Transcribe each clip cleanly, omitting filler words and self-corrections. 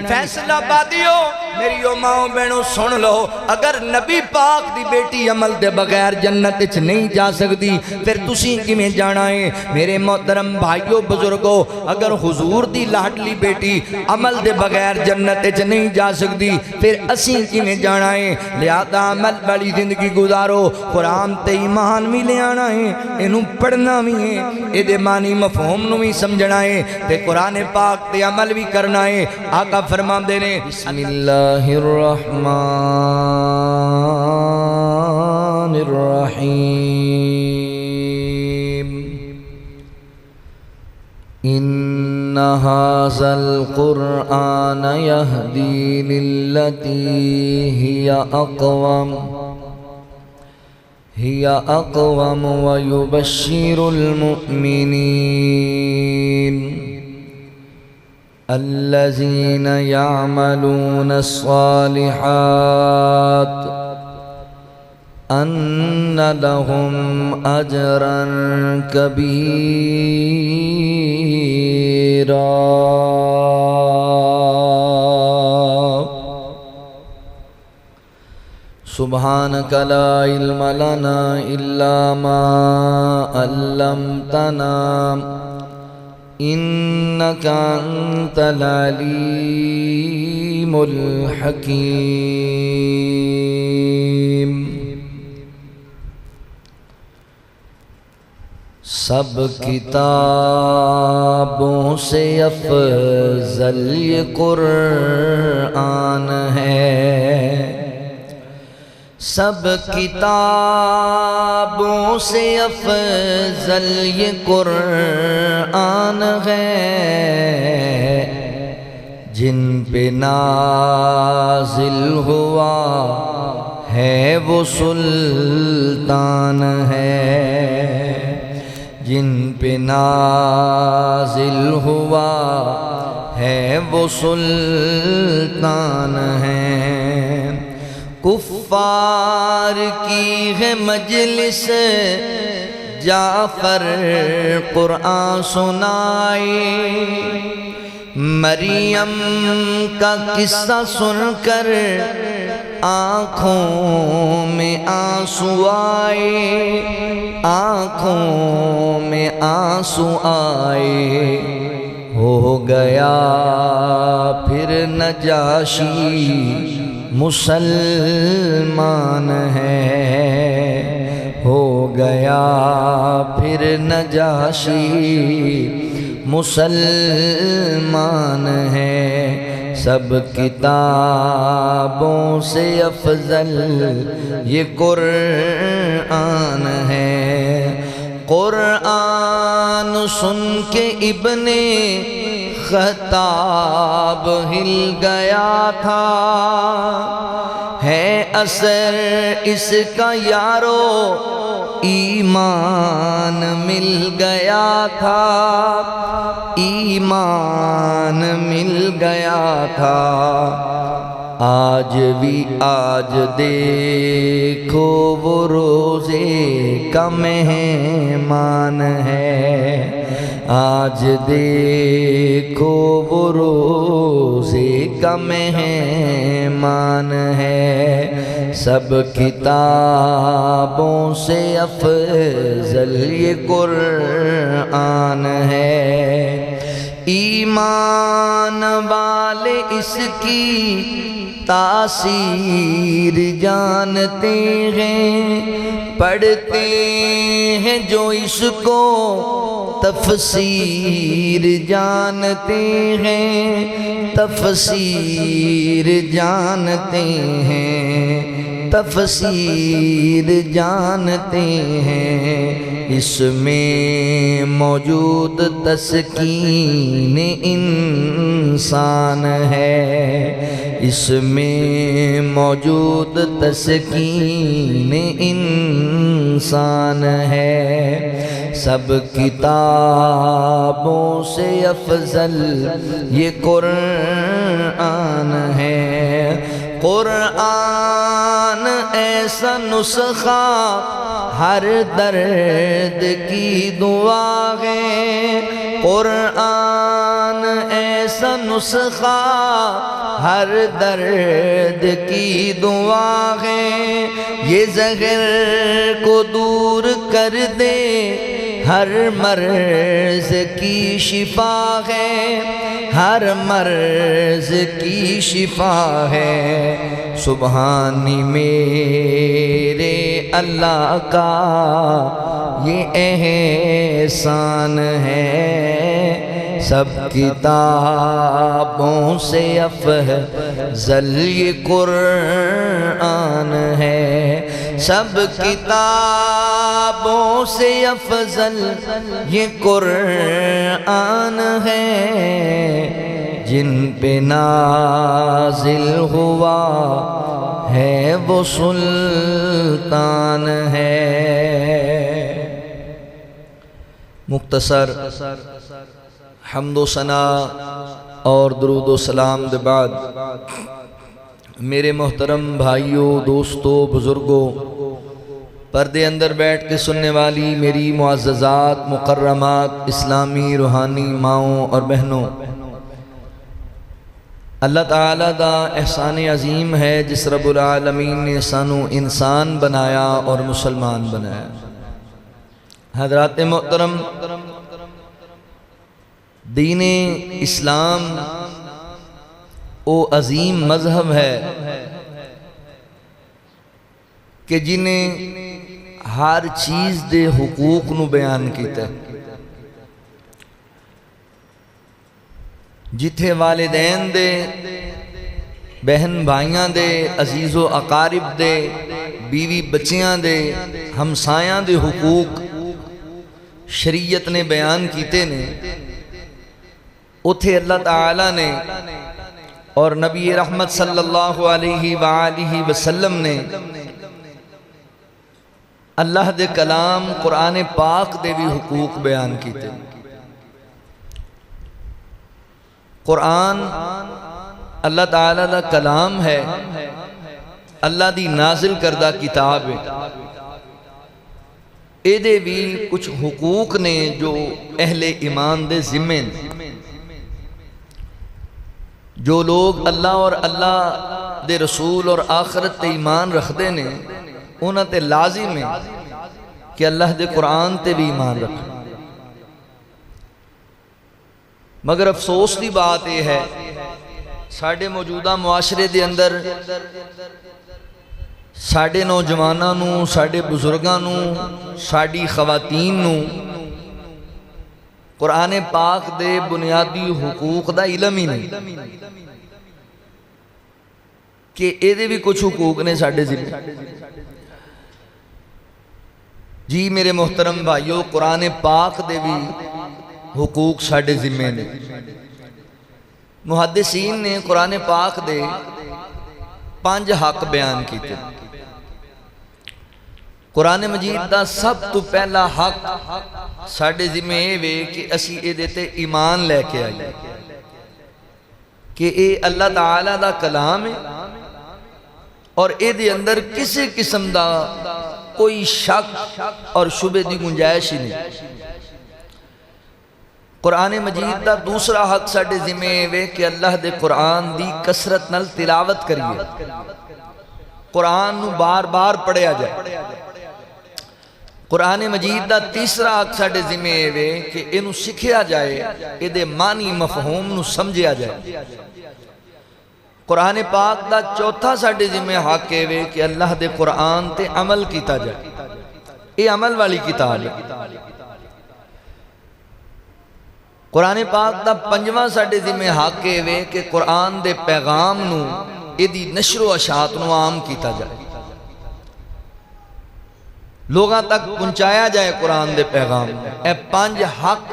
فیصلہ بادیو میری ماں بہنوں سن لو، اگر نبی پاک دی بیٹی عمل دے بغیر جنت اچھ نہیں جا سکتی پھر تسی کی میں جانا ہے؟ میرے محترم بھائیو بزرگو، اگر حضور دی لاڈلی بیٹی عمل دے بغیر جنت اچھ نہیں جا سکتی پھر اسی کی میں جانا ہے؟ لہذا عمل والی زندگی گزارو، قرآن تے ایمان بھی لے آنا ہے، انہوں پڑھنا بھی ہے، ایدے معنی مفہوم نو بھی سمجھنا ہے، تے قرآن پاک تے عمل بھی کرنا ہے۔ آقا فرما دینے بسم اللہ الرحمن الرحیم ان ھذا القرآن یہدی للتی ہی اقوم ویبشر المؤمنین الذین یعملون الصالحات ان لهم اجرا کبیرا۔ سبحانک لا علم لنا الا ما علمتنا انک انت العلیم الحکیم۔ سب کتابوں سے افضل یہ قرآن ہے، سب کتابوں سے افضل یہ قرآن ہے، جن پہ نازل ہوا ہے وہ سلطان ہے، جن پہ نازل ہوا ہے وہ سلطان ہے۔ کفار کی ہے مجلس جعفر قرآن سنائے، مریم کا قصہ سن کر آنکھوں میں آنسو آئے، آنکھوں میں آنسو آئے۔ ہو گیا پھر نجاشی مسلمان ہے، ہو گیا پھر نجاشی مسلمان ہے۔ سب کتابوں سے افضل یہ قرآن ہے۔ قرآن سن کے ابن خطاب ہل گیا تھا، ہے اثر اس کا یارو ایمان مل گیا تھا، ایمان مل گیا تھا۔ آج بھی آج دیکھو وہ روزے کا مہمان ہے، آج دیکھو وہ روزے کا مہمان ہے۔ سب کتابوں سے افضل یہ قرآن ہے، ایمان والے اس کی تاثیر جانتے ہیں، پڑھتے ہیں جو اس کو تفسیر جانتے ہیں، تفسیر جانتے ہیں، تفسیر جانتے ہیں۔ اس میں موجود تسکین انسان ہے، اس میں موجود تسکین انسان ہے۔ سب کتابوں سے افضل یہ قرآن ہے۔ قرآن ایسا نسخہ ہر درد کی دعا ہے، قرآن ایسا نسخہ ہر درد کی دعا ہے، یہ زہر کو دور کر دے ہر مرض کی شفا ہے، ہر مرض کی شفا ہے۔ سبحانی میرے اللہ کا یہ احسان ہے، سب کتابوں سے افضل یہ قرآن ہے، سب کتابوں سے افضل یہ قرآن ہے، جن پہ نازل ہوا ہے وہ سلطان ہے۔ مختصر حمد و ثنا اور درود و سلام دے بعد میرے محترم بھائیوں، دوستوں، بزرگوں، پردے اندر بیٹھ کے سننے والی میری معززات، مکرمات، اسلامی روحانی ماؤں اور بہنوں، اللہ تعالیٰ دا احسان عظیم ہے جس رب العالمین نے سانو انسان بنایا اور مسلمان بنایا۔ حضرات محترم، دین اسلام او عظیم مذہب ہے کہ جنہیں ہر چیز دے حقوق نو بیان کیتا ہے۔ جتھے والدین دے، بہن بھائیاں دے، عزیز و اقارب دے، بیوی بچیاں دے، ہمسایاں دے حقوق شریعت نے بیان کیتے نے، اتھے اللہ تعالیٰ نے اور نبی رحمت صلی اللہ علیہ وآلہ وسلم نے اللہ دے کلام قرآن پاک دے بھی حقوق بیان کیتے۔ قرآن اللہ تعالیٰ دا کلام ہے، اللہ دی نازل کردہ کتاب ہے، اے دے بھی کچھ حقوق نے جو اہل ایمان دے ذمے نے۔ جو لوگ اللہ اور اللہ دے رسول اور آخرت تے ایمان رکھتے نے، انہاں تے لازم ہے کہ اللہ دے قرآن تے بھی ایمان رکھیں۔ مگر افسوس دی بات یہ ہے، ساڑھے موجودہ معاشرے دے اندر ساڑھے نوجواناں نوں، ساڑھے بزرگاں نوں، ساڑھی خواتین نوں قرآن پاک دے بنیادی حقوق دا علم ہی نہیں کہ اے دے بھی کچھ حقوق نے ساڑھے ذمہ۔ جی میرے محترم بھائیو، قرآن پاک دے بھی حقوق ساڑھے ذمہ نے۔ محدثین نے قرآن پاک دے 5 حق بیان کیتے۔ قرآن مجید دا سب تو پہلا حق ساڑھے ذمہ اے وے کہ اسی اے دیتے ایمان لے کے آئیے کہ اے اللہ تعالیٰ دا کلام ہے اور اے دے اندر کسی قسم دا کوئی شک اور شبہ دی گنجائش ہی نہیں۔ قرآن مجید دا دوسرا حق ساڑھے ذمہ اے وے کہ اللہ دے قرآن دی کثرت نال تلاوت کریے، قرآن نو بار بار پڑھیا جائے۔ قرآن مجید دا تیسرا حق ساڑھے ذمہ اے وے کہ انہوں سکھیا جائے، اے دے معنی مفہوم نو سمجھیا جائے۔ قرآن پاک دا چوتھا ساڑھے ذمہ حق اے وے کہ اللہ دے قرآن تے عمل کیتا جائے، اے عمل والی کتاب ہے۔ قرآن پاک دا پنجواں ساڑھے ذمہ حق اے وے کہ قرآن دے پیغام نو، اے دی نشر و اشاعت نو عام کیتا جائے، لوگاں تک پہنچایا جائے قرآن دے پیغام۔ اے 5 حق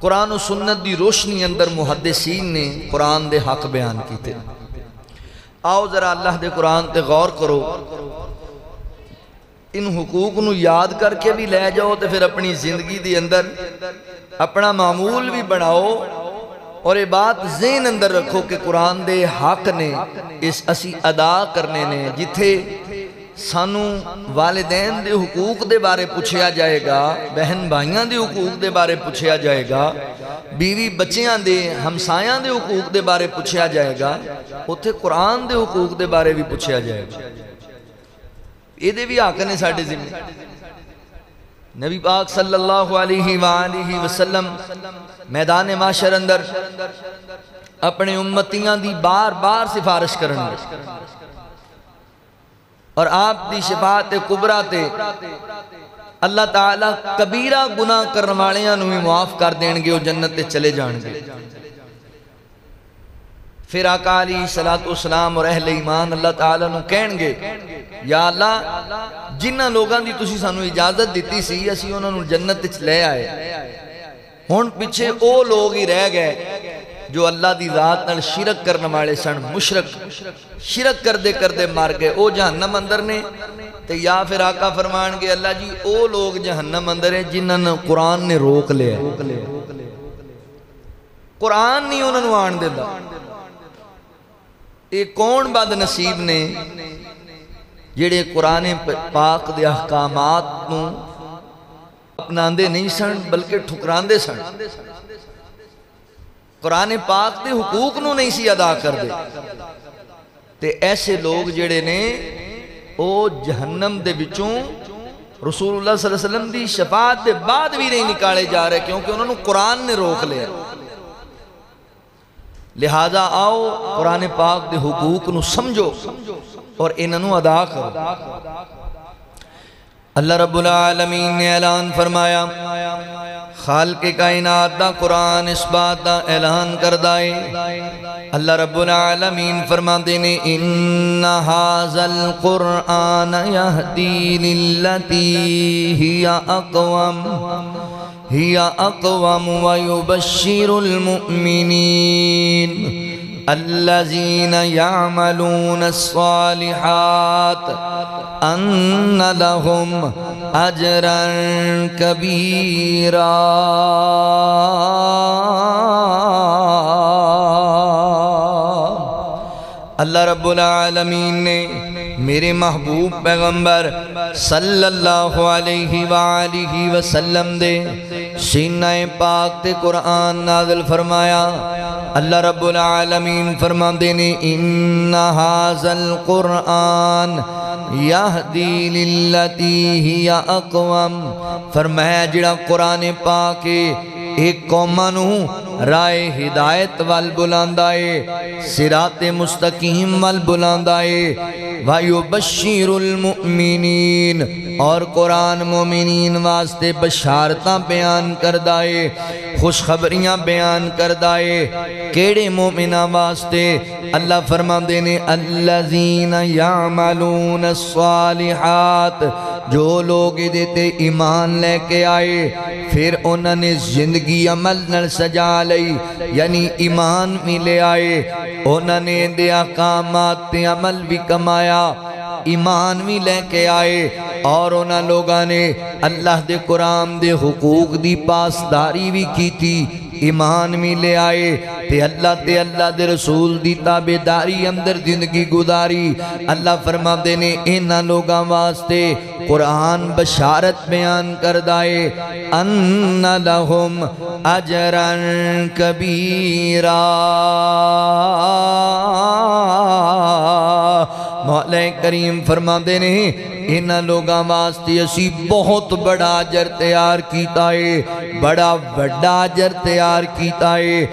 قرآن و سنت دی روشنی اندر محدثین نے قرآن دے حق بیان کیتے۔ آؤ ذرا اللہ دے قرآن تے غور کرو، ان حقوق نو یاد کر کے بھی لے جاؤ تے پھر اپنی زندگی دی اندر اپنا معمول بھی بناؤ، اور یہ بات ذہن اندر رکھو کہ قرآن دے حق نے اس اسی ادا کرنے نے، جتھے سانو والدین دے حقوق دے بارے پوچھیا جائے گا، بہن بھائیاں دے حقوق دے بارے پوچھیا جائے گا، بیوی بچیاں دے ہمسایاں دے حقوق دے بارے پوچھیا جائے گا، اتھے قرآن دے حقوق دے بارے بھی پوچھیا جائے گا۔ یہ دے بھی حق نے ساڈے ذمہ۔ نبی پاک صلی اللہ علیہ وآلہ وسلم میدان معاشر اندر اپنے امتیاں دی بار بار سفارش کرن گے، اور آپ دی شفاعت کبریٰ تے اللہ تعالیٰ کبیرہ گناہ کرنے والیاں نو بھی معاف کر دیں گے، وہ جنت تے چلے جان گے۔ پھر آقا علیہ السلام اور اہل ایمان اللہ تعالیٰ نو کہن گے، یا اللہ جنہ لوگاں دی تسی سانو اجازت دیتی سی اسی انہوں نے جنت تے لے آئے، ہون پیچھے او لوگ ہی رہ گئے جو اللہ دی ذات نال شرک کرنے والے سن، مشرک شرک کردے مار گئے، او جہنم اندر نے۔ تے یا پھر آقا فرمان گے اللہ جی او لوگ جہنم اندر ہیں جنہاں نے قرآن نے روک لیا، قرآن نہیں انہوں نے آن دیتا۔ ایک کون بد نصیب نے جڑے قرآن پاک دے احکامات نو اپناندے نہیں سن بلکہ ٹھکراندے سن، قرآن پاک دے حقوق نو نہیں سی ادا کر دے۔ تے ایسے لوگ جڑے نے او جہنم دے بچوں رسول اللہ صلی اللہ علیہ وسلم دی شفاعت دے بعد بھی نہیں نکالے جا رہے، کیونکہ انہوں نے قرآن نے روک لیا۔ لہذا آؤ قرآن پاک دے حقوق نو سمجھو اور انہوں ادا کرو۔ اللہ رب العالمین نے اعلان فرمایا، خالق کائنات دا قرآن اس بات دا اعلان کردائے۔ اللہ رب العالمین فرماتے نے ان ھذا القرآن یہدی للتی ہی اقوم ویبشر المؤمنین الذین یعملون الصالحات ان لهم اجرا کبیرا۔ اللہ رب العالمین نے میرے محبوب پیغمبر صلی اللہ علیہ وآلہ وسلم دے سینہ پاک تے قرآن نازل فرمایا۔ اللہ رب العالمین فرماندے نے ان ھذا القرآن یہدی للتی ہی اقوم، فرمایا جڑا قرآن پاک ایک قومانو رائے ہدایت وال بلاندائے، صراط مستقیم وال بلاندائے، وَيُبَشِّرُ الْمُؤْمِنِينَ اور قرآن مومنین واسطے بشارتاں بیان کردائے، خوشخبریاں بیان کردائے۔ کیڑے مومنہ واسطے؟ اللہ فرماندے نے الذین یعملون الصالحات، جو لوگ دیتے ایمان لے کے آئے پھر انہوں نے زندگی عمل نل سجا لئی، یعنی ایمان بھی لے آئے، انہوں نے دے احکامات تے عمل بھی کمایا، ایمان بھی لے کے آئے، اور انہاں لوگاں نے اللہ دے قرآن دے حقوق دی پاسداری بھی کی تھی، ایمان بھی لے آئے تے اللہ دے رسول دی تابعداری اندر زندگی گزاری۔ اللہ فرماتے نے انہاں لوگاں واسطے قرآن بشارت بیان کردائے ان لہم اجرا کبیرا۔ مولا کریم فرماتے نے انہاں لوگاں واسطے اسی بہت بڑا اجر تیار کیتا ہے، بڑا بڑا اجر تیار کیتا ہے،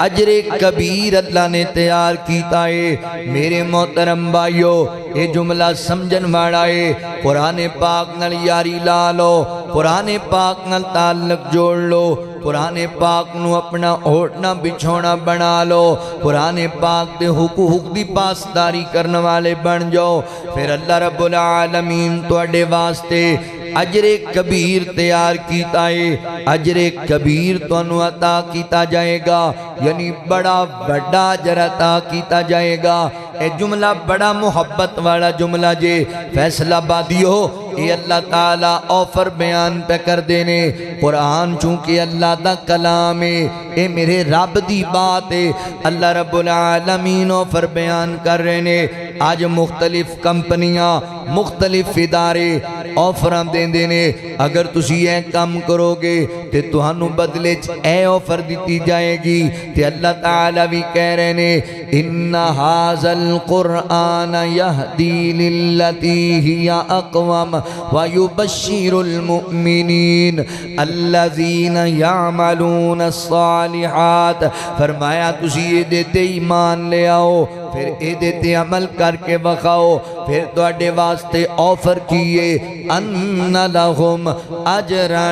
اجر کبیر اللہ نے تیار کیتا ہے۔ میرے محترم بھائیو یہ جملہ سمجھن والا ہے، قرآن پاک نال یاری لا لو، قرآن پاک نال تعلق جوڑ لو، قرآن پاک نو اپنا اوٹنا بچھونا بنا لو، قرآن پاک دے حقوق دی پاسداری کرنے والے بن جاؤ، پھر اللہ رب العالمین تواڈے واسطے اجر کبیر تیار کیتا ہے، اجر کبیر تو انو عطا کیتا جائے گا، یعنی بڑا بڑا اجر عطا کیتا جائے گا۔ اے جملہ بڑا محبت والا جملہ جے فیصلہ بادیو، اے اللہ تعالیٰ آفر بیان پہ کر دینے، قرآن چونکہ اللہ دا کلام ہے، اے میرے رب دی بات ہے، اللہ رب العالمین آفر بیان کر رہے نے آج مختلف کمپنیاں مختلف ادارے آفراں دیندے نے اگر تسی اے کام کرو گے تے تہانوں بدلے اے آفر دیتی جائے گی تے اللہ تعالیٰ بھی کہہ رہے نے ان ھذا القرآن یہدی للتی ہی اقوم ویبشر المؤمنین الذین یعملون الصالحات فرمایا تسی یہ دیتے ایمان لے آؤ پھر اے دیتے عمل کر کے بخاؤ پھر توڑے واسطے آفر کیے ان لہم اجرا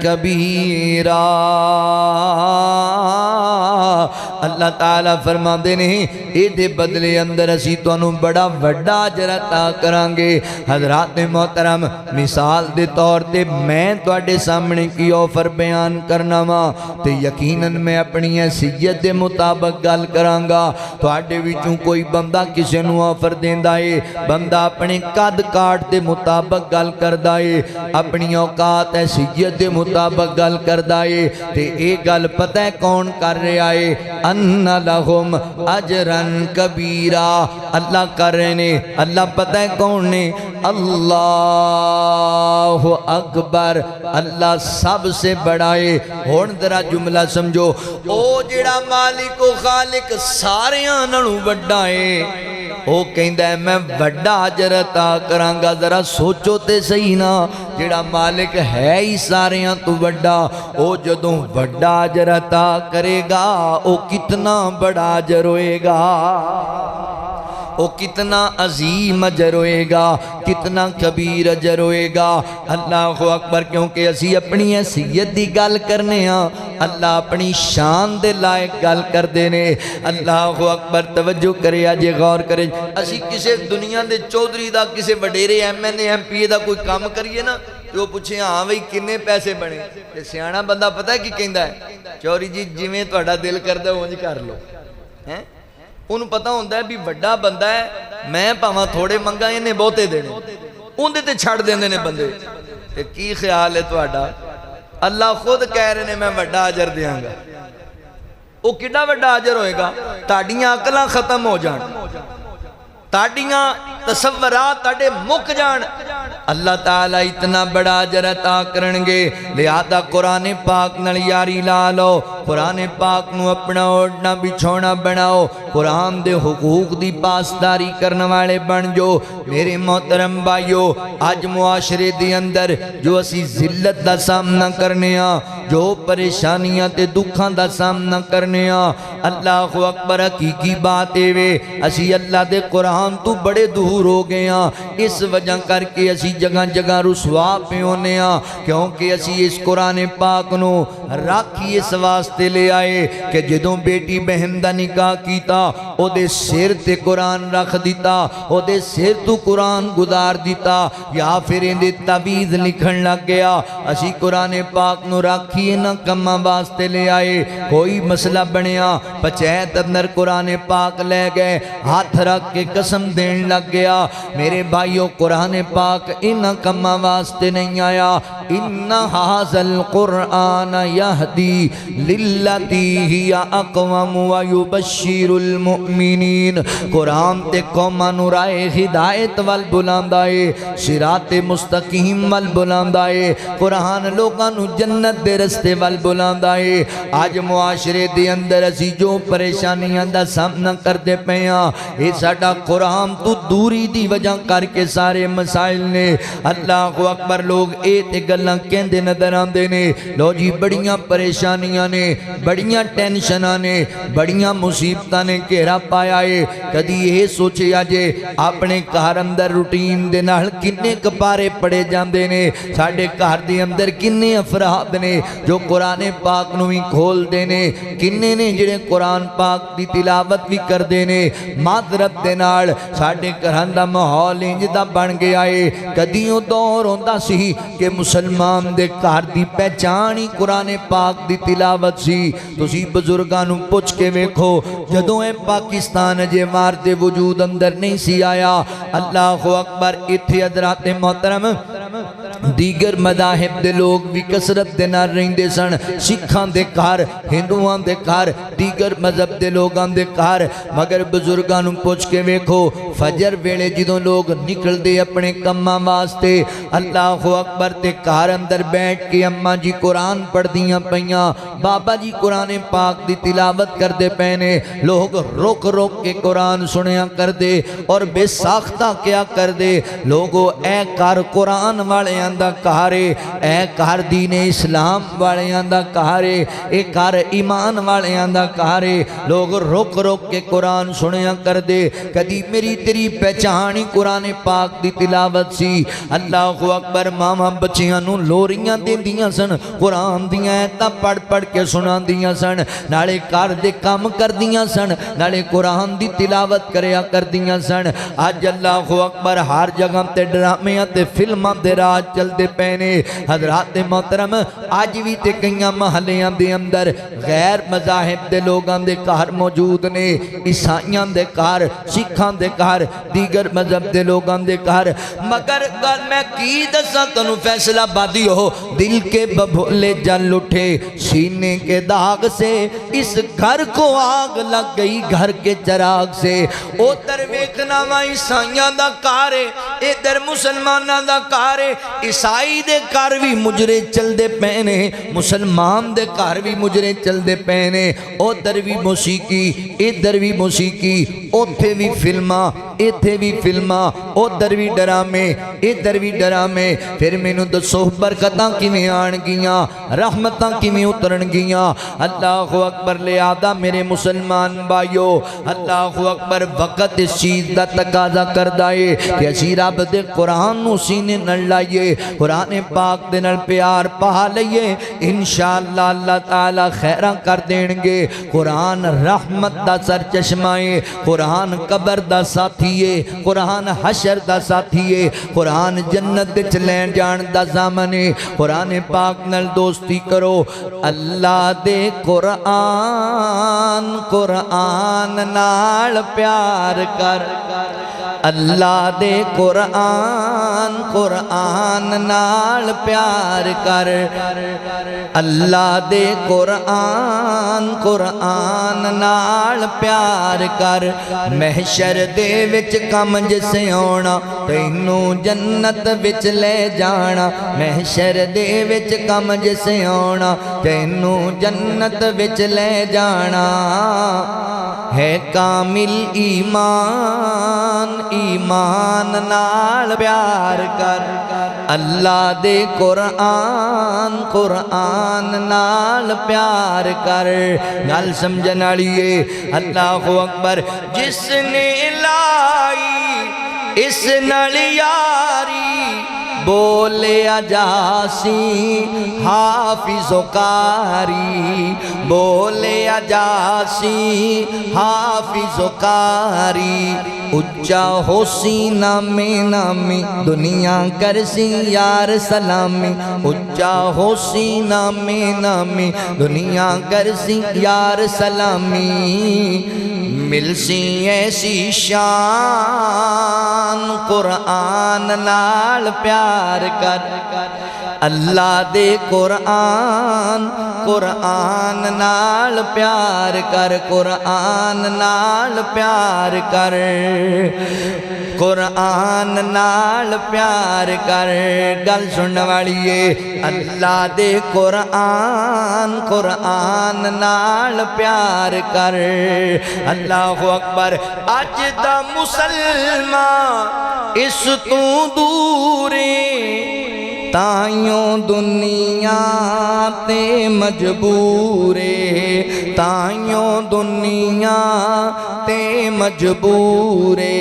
کبیرا اللہ تعالیٰ فرما دے نہیں اے دے بدلے اندر اسی تو انہوں بڑا وڈا اجر عطا کرانگے حضرات محترم مثال دے طور تے میں توڑے سامنے کی آفر بیان کرنا ماں تے یقیناً میں اپنی حیثیت دے مطابق گل کرانگا توڑے وچوں کوئی بندہ کسے نو آفر دیندہ ہے بندہ اپنے قد کاٹ دے مطابق گل کردہ ہے اپنی اوقات حیثیت دے مطابق گل کردہ ہے تے ایک گل پتہ ہے کون کر رہے آئے ان لہم اجرن کبیرہ اللہ کر رہے نے اللہ پتہ ہے کون نے اللہ اکبر اللہ سب سے بڑا ہے ہون درہ جملہ سمجھو او جڑا مالک و خالق سارے آنانو بڑا ہے او کہندہ ہے میں وڈا اجر عطا کرانگا ذرا سوچو تے صحیح نا جڑا مالک ہے ہی سارے ہاں تو وڈا او جدوں وڈا اجر عطا کرے گا او کتنا بڑا اجر ہوئے گا او کتنا عظیم اجر ہوئے گا کتنا کبیر اجر ہوئے گا اللہ اکبر کیونکہ اسی اپنی حیثیت دی گل کرنے ہاں اللہ اپنی شان دے لائق گل کر دینے اللہ اکبر توجہ کرے آجے غور کرے اسی کسے دنیا دے چودری دا کسے وڈیرے M N A M P A دا کوئی کام کریے نا تو پوچھیں ہاں بھئی کنے پیسے بنے تے سیاںا بندہ پتہ ہے کی کہندہ ہے چوری جی جویں تہاڈا دل کردہ اونج کر لو ہیں انہوں پتہ ہوندہ ہے بھی بڑا بندہ ہے میں پاواں تھوڑے منگا انہیں بہتے دینے ان دیتے چھڑ دینے نے بندے تے کی خیال ہے تہاڈا اللہ خود کہہ رہے نے میں بڑا اجر دیاں گا وہ کڈا وڈا اجر ہوئے گا تاڑیاں عقلاں ختم ہو جان تاڑیاں تصورات تاڑے مک جان اللہ تعالیٰ اتنا بڑا اجر عطا کرنگے لہذا قرآن پاک نال یاری لا لو قرآن پاک نو اپنا اوڑنا بچھونا بناؤ قرآن دے حقوق دی پاسداری کرنے والے بن جو میرے محترم بھائیو آج معاشرے دی اندر جو اسی ذلت دا سامنا کرنے ہاں جو پریشانیاں تے دکھاں دا سامنا کرنے ہاں اللہ اکبر حقیقی باتیں وے اسی اللہ دے قرآن تو بڑے دور ہو گئے ہاں اس وجہ کر کے اسی جگہ جگہ رسوا پہ ہونے ہاں کیونکہ اسی اس قرآن پاک نو راکھی اس واسطے لے آئے کہ جدوں بیٹی بہن دا نکاح کیتا او دے سر تے قرآن رکھ دیتا او دے سر تو قرآن گزار دیتا یا پھر اندے تعویذ لکھن لگ گیا اسی قرآن پاک نو راکھی نہ کما واسطے لے آئے کوئی مسئلہ بنیا پچیت اندر قرآن پاک لے گئے ہاتھ رکھ کے قسم دین لگ گیا میرے بھائیوں قرآن پاک ان کما واسطے نہیں آیا ان ھذا القرآن یہدی للتی ہی اقوم ویبشر المؤمنین قرآن تے قوماں نو راہ ہدایت وال بلاندا ہے صراط مستقیم وال بلاندا ہے قرآن لوگاں نو جنت دے رستے وال بلاندا ہے آج معاشرے دے اندر اسی جو پریشانیاں دا سامنا کردے پئے ہاں اے ساڈا قرآن تو دوری دی وجہ کر کے سارے مسائل نے اللہ اکبر لوگ اے تے گلاں کہندے نظر آندے نے لو جی بڑیاں پریشانیاں نے بڑیاں ٹینشناں نے بڑیاں مصیبتاں نے گھیرا پایا ہے کدی یہ سوچے آجے اپنے گھر اندر روٹین دے نال کنے کپارے پڑے جاندے نے ساڈے گھر دے اندر کنے افراد نے جو قرآن پاک نو ہی کھول دے نے کنے نے جڑے قرآن پاک دی تلاوت بھی کر دے نے معذرت دے نال ساڈے گھراں دا ماحول انج دا بن گیا ہے کدیوں دور ہوندا سی کہ مسلمان دے گھر دی پہچان ہی قرآن پاک دی تلاوت سی تسی بزرگاں نو پوچھ کے ویکھو جدوں اے پاکستان جے مار دے وجود اندر نہیں سی آیا اللہ اکبر اتھے حضرات محترم دیگر مذاہب دے لوگ بھی کثرت دے نال رہندے سن سکھاں دے گھر ہندوؤں دے گھر دیگر مذہب دے لوگاں دے گھر مگر بزرگاں نوں پوچھ کے ویکھو فجر ویلے جدوں لوگ نکل دے اپنے کماں واسطے اللہ اکبر تے گھر اندر بیٹھ کے اماں جی قرآن پڑھ دیاں پیاں بابا جی قرآن پاک دی تلاوت کر دے پینے لوگ روک روک کے قرآن سنیا کر دے اور بے ساختہ کیا کر دے لوگو اے کار قرآن والے آندہ کہارے اے کار دین اسلام والے آندہ کہارے اے کار ایمان والے آندہ کہارے لوگ روک روک کے قرآن سنیا کر دے کدی میری تیری پہچانی قرآن پاک دی تلاوت سی اللہ اکبر ماما بچیاں نوں لوریاں دیں دیاں سن قرآن دیاں ایتا پڑھ پڑھ کے سنا دیاں سن نالے کار دے کام کر دیاں سن نالے قرآن دی تلاوت کریا کر دیاں سن آج اللہ اکبر ہر جگہ تے ڈرامیاں تے فلماں دے راج چل دے پینے حضرات محترم آج بھی تے کئیاں محلیاں دے اندر غیر مذاہب دے لوگاں دے کار موجود نے عیسائیاں دے کار سکھاں دے کار دیگر مذہب دے لوگاں دے کار مگر گل میں کی دساں تنوں فیصلہ بادی ہو دل کے ببھولے جل اٹھے سینے کے داغ سے اس گھر کو آگ لگ گئی گھر کے چراغ سے او ترویکنا وا عیسائیاں دا کارے ادھر مسلماناں دا کارے عیسائی دے کار بھی مجرے چل دے پینے مسلمان دے کار بھی مجرے چل دے پینے ادھر بھی موسیقی ادھر بھی موسیقی اوتھے بھی فلماں ایتھے بھی فلماں ادھر بھی ڈرامے ادھر بھی ڈرامے پھر مینوں دسو برکتاں کیویں آن گیاں رحمتاں کیویں اترن گیاں اللہ اکبر لے آدھا میرے مسلمان بھائیو اللہ اکبر وقت اس چیز دا تقاضا کردا ہے کہ اسی رب دے قرآن نو سینے نال لائیے قرآن پاک دے نال پیار پا لئیے انشاءاللہ اللہ تعالی خیراں کر دین گے قرآن رحمت دا سر چشمائے قرآن قبر دا ساتھیے قرآن حشر دا ساتھیے قرآن جنت وچ لین جان دا زامنے قرآن پاک نال دوستی کرو اللہ دے قرآن قرآن نال پیار کر اللہ دے قرآن قرآن نال پیار کر اللہ دے قرآن قرآن نال پیار کر محشر دے وچ کم جسے آنا تینوں جنت وچ لے جانا محشر دے وچ کم جسے آنا تینوں جنت وچ لے جانا ہے کامل ایمان ایمان نال پیار کر اللہ دے قرآن قرآن نال پیار کر گل سمجھن والیے اللہ اکبر جس نے لائی اس نال یاری بولے اجاسی حافظ و قاری بولے اجاسی حافظ و قاری اچا ہو سی نامی نامی دنیا کرسی یار سلامی اچا ہو سی نامی نامی دنیا کرسی یار سلامی ملسی ایسی شان قرآن نال پیار کر اللہ دے قرآن قرآن نال پیار کر قرآن نال پیار کر قرآن نال پیار کر گل سننے والیے اللہ دے قرآن قرآن نال پیار کر اللہ اکبر اج دا مسلمان اس تو دورے تائیوں دنیا تے مجبورے تائیوں دنیا تے مجبورے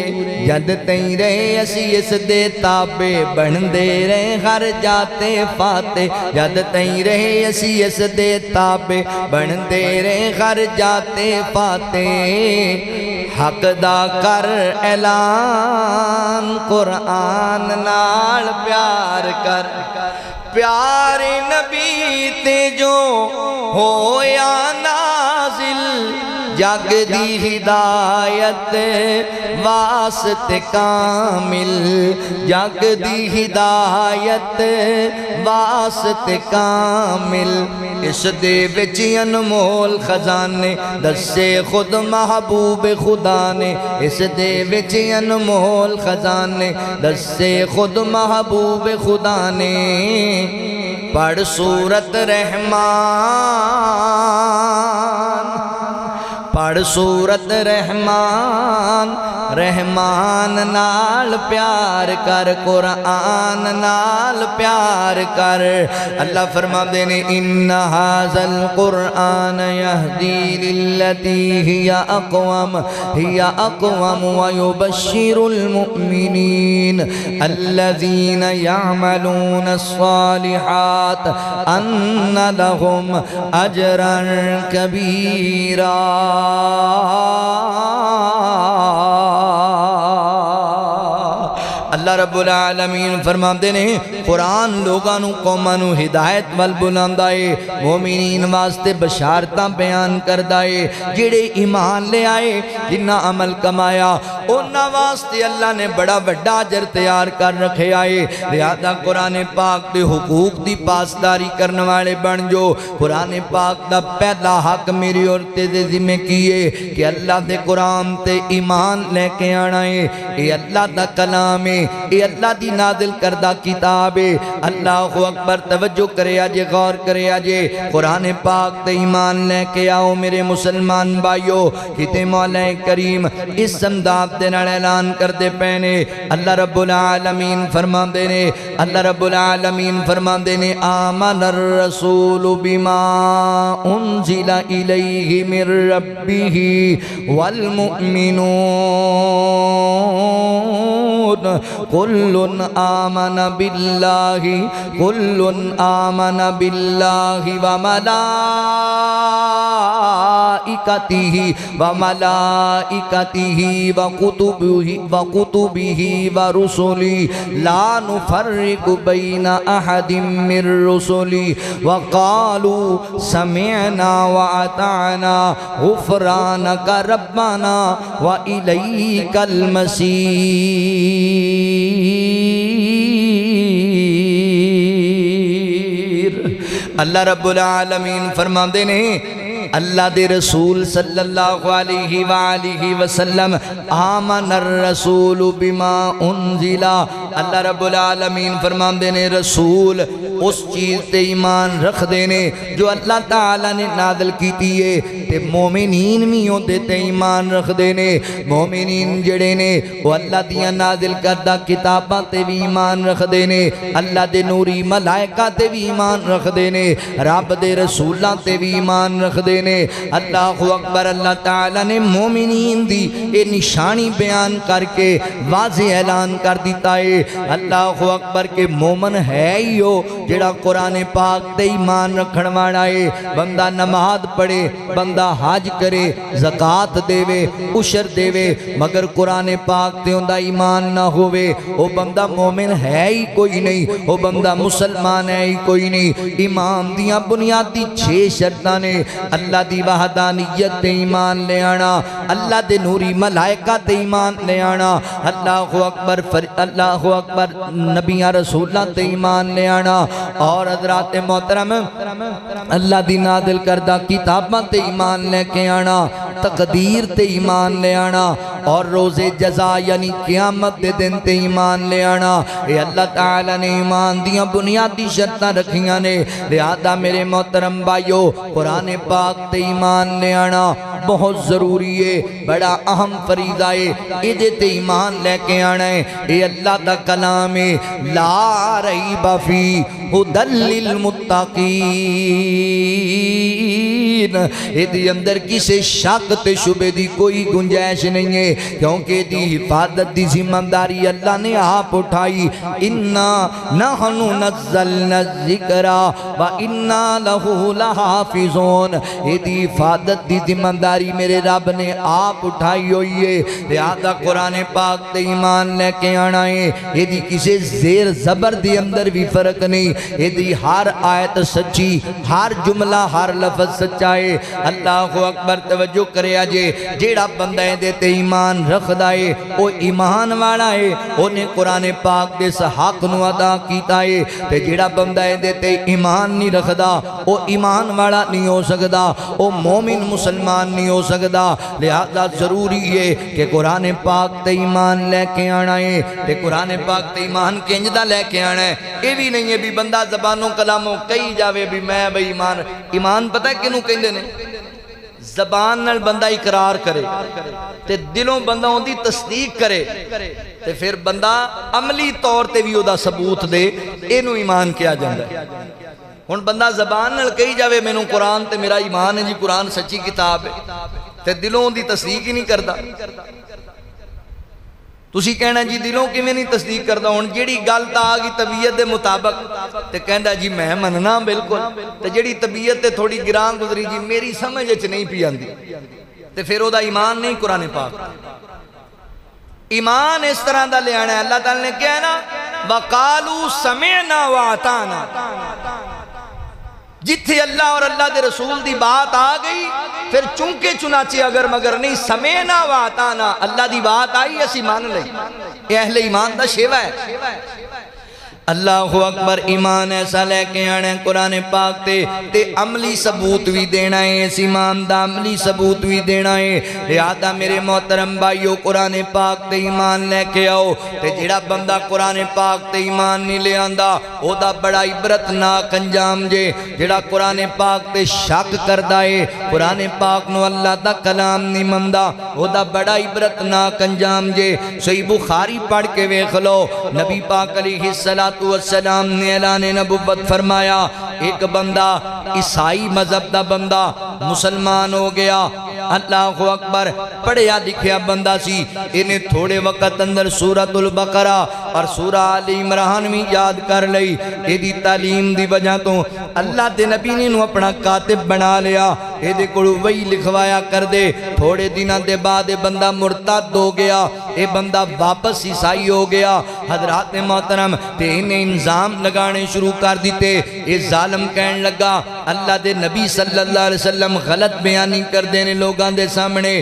جد تئی رہے اسی اس دے تابے بن دے رہے ہر جاتے فاتے جد تئی رہے اسی اس دے تابے بن دے رہے ہر جاتے فاتے حق دا کر اعلان قرآن نال پیار کر پیارے نبی تے جو ہویا نازل جگ دی ہدایت واسطے کامل جگ دی ہدایت واسطے کامل اس دے وچ انمول خزانے دسے خود محبوب خدا نے اس دے وچ انمول خزانے دسے خود محبوب خدا نے پڑھ سورت رحمان پڑھ سورت رحمان رحمان نال پیار کر قرآن نال پیار کر اللہ فرما دینے ان ھذا القرآن یہدی للتی ہی اقوم ویبشر المؤمنین الذین یعملون الصالحات ان لهم اجرا کبیرا اللہ رب العالمین فرماتے ہیں قرآن لوگانو قومانو ہدایت وال بلاندائے مومنین واسطے بشارتاں بیان کردائے جڑے ایمان لے آئے جنہ عمل کمایا انہاں واسطے اللہ نے بڑا بڑا اجر تیار کر رکھے آئے لہذا قرآن پاک دے حقوق دی پاسداری کرنے والے بن جو قرآن پاک دا پہلا حق میری اور تیرے ذمہ کیے کہ اللہ دے قرآن تے ایمان لے کے آنا ہے اے اللہ دا کلام ہے اے اللہ دی نازل کردہ کتاب ہے اللہ اکبر توجہ کرے آجے غور کرے آجے قرآن پاک تے ایمان لے کے آؤ میرے مسلمان بھائیو کتے مولا کریم اس سمداد دے نال اعلان کر دے پہنے اللہ رب العالمین فرما دینے اللہ رب العالمین فرما دینے آمن الرسول بما انزل الیہ من ربہ والمؤمنون کل آمن باللہ وملائکتہ وکتبہ ورسلہ لا نفرق بین احد من رسلہ وقالوا سمعنا واطعنا غفرانک ربنا وإلیک المصیر اللہ رب العالمین فرما دینے اللہ دے رسول صلی اللہ علیہ وآلہ وسلم آمن الرسول بما انزلا اللہ رب العالمین فرمان دینے رسول اس چیز تے ایمان رکھ دینے جو اللہ تعالیٰ نے نازل کی تیئے تے مومنین میوں دے تے ایمان رکھ دینے مومنین جڑے نے وہ اللہ دیا نازل کردہ کتاباں تے بھی ایمان رکھ دینے اللہ دے نوری ملائکہ تے بھی ایمان رکھ دینے رب دے رسولاں تے بھی ایمان رکھ دینے اللہ اکبر اللہ تعالیٰ نے مومنین دی اے نشانی بیان کر کے واضح اعلان کر دیتا ہے اللہ اکبر کے مومن ہے ہی ہو جڑا قرآن پاک تے ایمان رکھن والا ہے بندہ نماز پڑھے بندہ حج کرے زکاة دے عشر دے مگر قرآن پاک تے ہوندہ ایمان نہ ہوئے وہ بندہ مومن ہے ہی کوئی نہیں وہ بندہ مسلمان ہے ہی کوئی نہیں امام دیاں بنیادی 6 شرطاں نے اللہ دی وحدانیت تے ایمان لے آنا اللہ دے نوری ملائکہ تے ایمان لے آنا اللہ اکبر نبیاں رسولہ تے ایمان لے آنا اور حضرات محترم اللہ دی نازل کردہ کتاباں تے ایمان لے کے آنا تقدیر تے ایمان لے آنا اور روز جزا یعنی قیامت دے دن تے ایمان لے آنا اے اللہ تعالیٰ نے ایمان دیاں بنیادی شرطاں رکھیاں نے لہذا میرے محترم بھائیو قرآن پاک تے ایمان لے آنا بہت ضروری ہے بڑا اہم فریضہ ہے ادھے تے ایمان لے کے آنا ہے اے اللہ دا کلام ہے لا ریب فی ھدی للمتقین ادھے اندر کسی شک تے شبہ دی کوئی گنجائش نہیں ہے کیونکہ دی حفاظت دی ذمہ داری اللہ نے آپ اٹھائی انا نحن نزلنا الذکر و انا لہ لحافظون ادھی حفاظت دی ذمہ داری میرے رب نے آپ اٹھائی ہوئی ہے لہذا قرآن پاک تے ایمان لے کے آنا ہے ادھی کسی زیر زبر دی اندر بھی فرق نہیں یہ دی ہر آیت سچی، ہر جملہ ہر لفظ سچا ہے۔ اللہ اکبر، توجہ کرے آجے، جیڑا بندہ دے تے ایمان رکھ دائے وہ ایمان والا ہے، انہیں قرآن پاک دے حق نو ادا کیتا ہے۔ تے جیڑا بندہ دے تے ایمان نہیں رکھ دا وہ ایمان والا نہیں ہو سکدا، وہ مومن مسلمان نہیں ہو سکدا۔ لہذا ضروری ہے کہ قرآن پاک تے ایمان لے کے آنا ہے۔ تے قرآن پاک تے ایمان کنجدہ لے کے آنا ہے، یہ بھی نہیں ہے بھی بندہ زبانوں کلاموں کئی جاوے بھی میں بھئی ایمان پتہ ہے کنوں کہندے نے؟ زبان نال بندہ اقرار کرے تے دلوں بندہ ان دی تصدیق کرے تے پھر بندہ عملی طور تے بھی او دا ثبوت دے، اینو ایمان کیا جاندہ ہے۔ ہن بندہ زبان نال کہی جاوے میں نوں قرآن تے میرا ایمان ہے جی، قرآن سچی کتاب ہے، تے دلوں دی تصدیق ہی نہیں کردا۔ تسی کہنا جی دلوں کی میں نہیں تصدیق کردا، ہن جیڑی گل تا آگی طبیعت دے مطابق تے کہندا جی میں مننا بالکل، تے جیڑی طبیعت تے تھوڑی گران گزری جی میری سمجھ اچ نہیں پی آندی، تے پھر او دا ایمان نہیں قرآن پاک۔ ایمان اس طرح دا لے آنا ہے، اللہ تعالیٰ نے کیا ہے نا وَقَالُوا سَمِعْنَا وَعَطَانَا، جتھے اللہ اور اللہ دے رسول دی بات آ گئی پھر چونکے چنانچہ اگر مگر نہیں، سمینا واتانا، اللہ دی بات آئی اسی مان لئی، یہ اہل ایمان دا شیوہ ہے۔ اللہ اکبر، ایمان ایسا لے کے آنے قرآن پاک تے عملی ثبوت بھی دینا ہے، اس ایمان دا عملی ثبوت بھی دینا ہے۔ لہذا میرے محترم بھائیو قرآن پاک تے ایمان لے کے آؤ، تے جڑا بندہ قرآن پاک تے ایمان نہیں لے آندا او دا بڑا عبرتناک انجام جے۔ جڑا قرآن پاک تے شک کردا ہے، قرآن پاک نو اللہ دا کلام نہیں مندا، او دا بڑا عبرتناک انجام جے۔ صحیح بخاری پڑھ کے ویکھ لو، نبی پاک علیہ السلام نے اعلان نبوت فرمایا، ایک بندہ عیسائی مذہب دا بندہ مسلمان ہو گیا، اللہ اکبر، پڑھیا لکھیا بندہ سی، انہیں تھوڑے وقت اندر سورۃ البقرہ اور سورہ آل عمران بھی یاد کر لئی۔ ایدی تعلیم دی وجہ تو اللہ دے نبی نے اپنا کاتب بنا لیا، ایدے کوڑو وہی لکھوایا کر دے۔ تھوڑے دنوں دے بعد بندہ مرتد ہو گیا، اے بندہ واپس عیسائی ہو گیا۔ حضرات محترم تے انہیں انظام لگانے شروع کر دیتے، اے ظالم کہنے لگا اللہ دے نبی صلی اللہ علیہ وسلم غلط بیانی کر دینے لوگاں دے سامنے،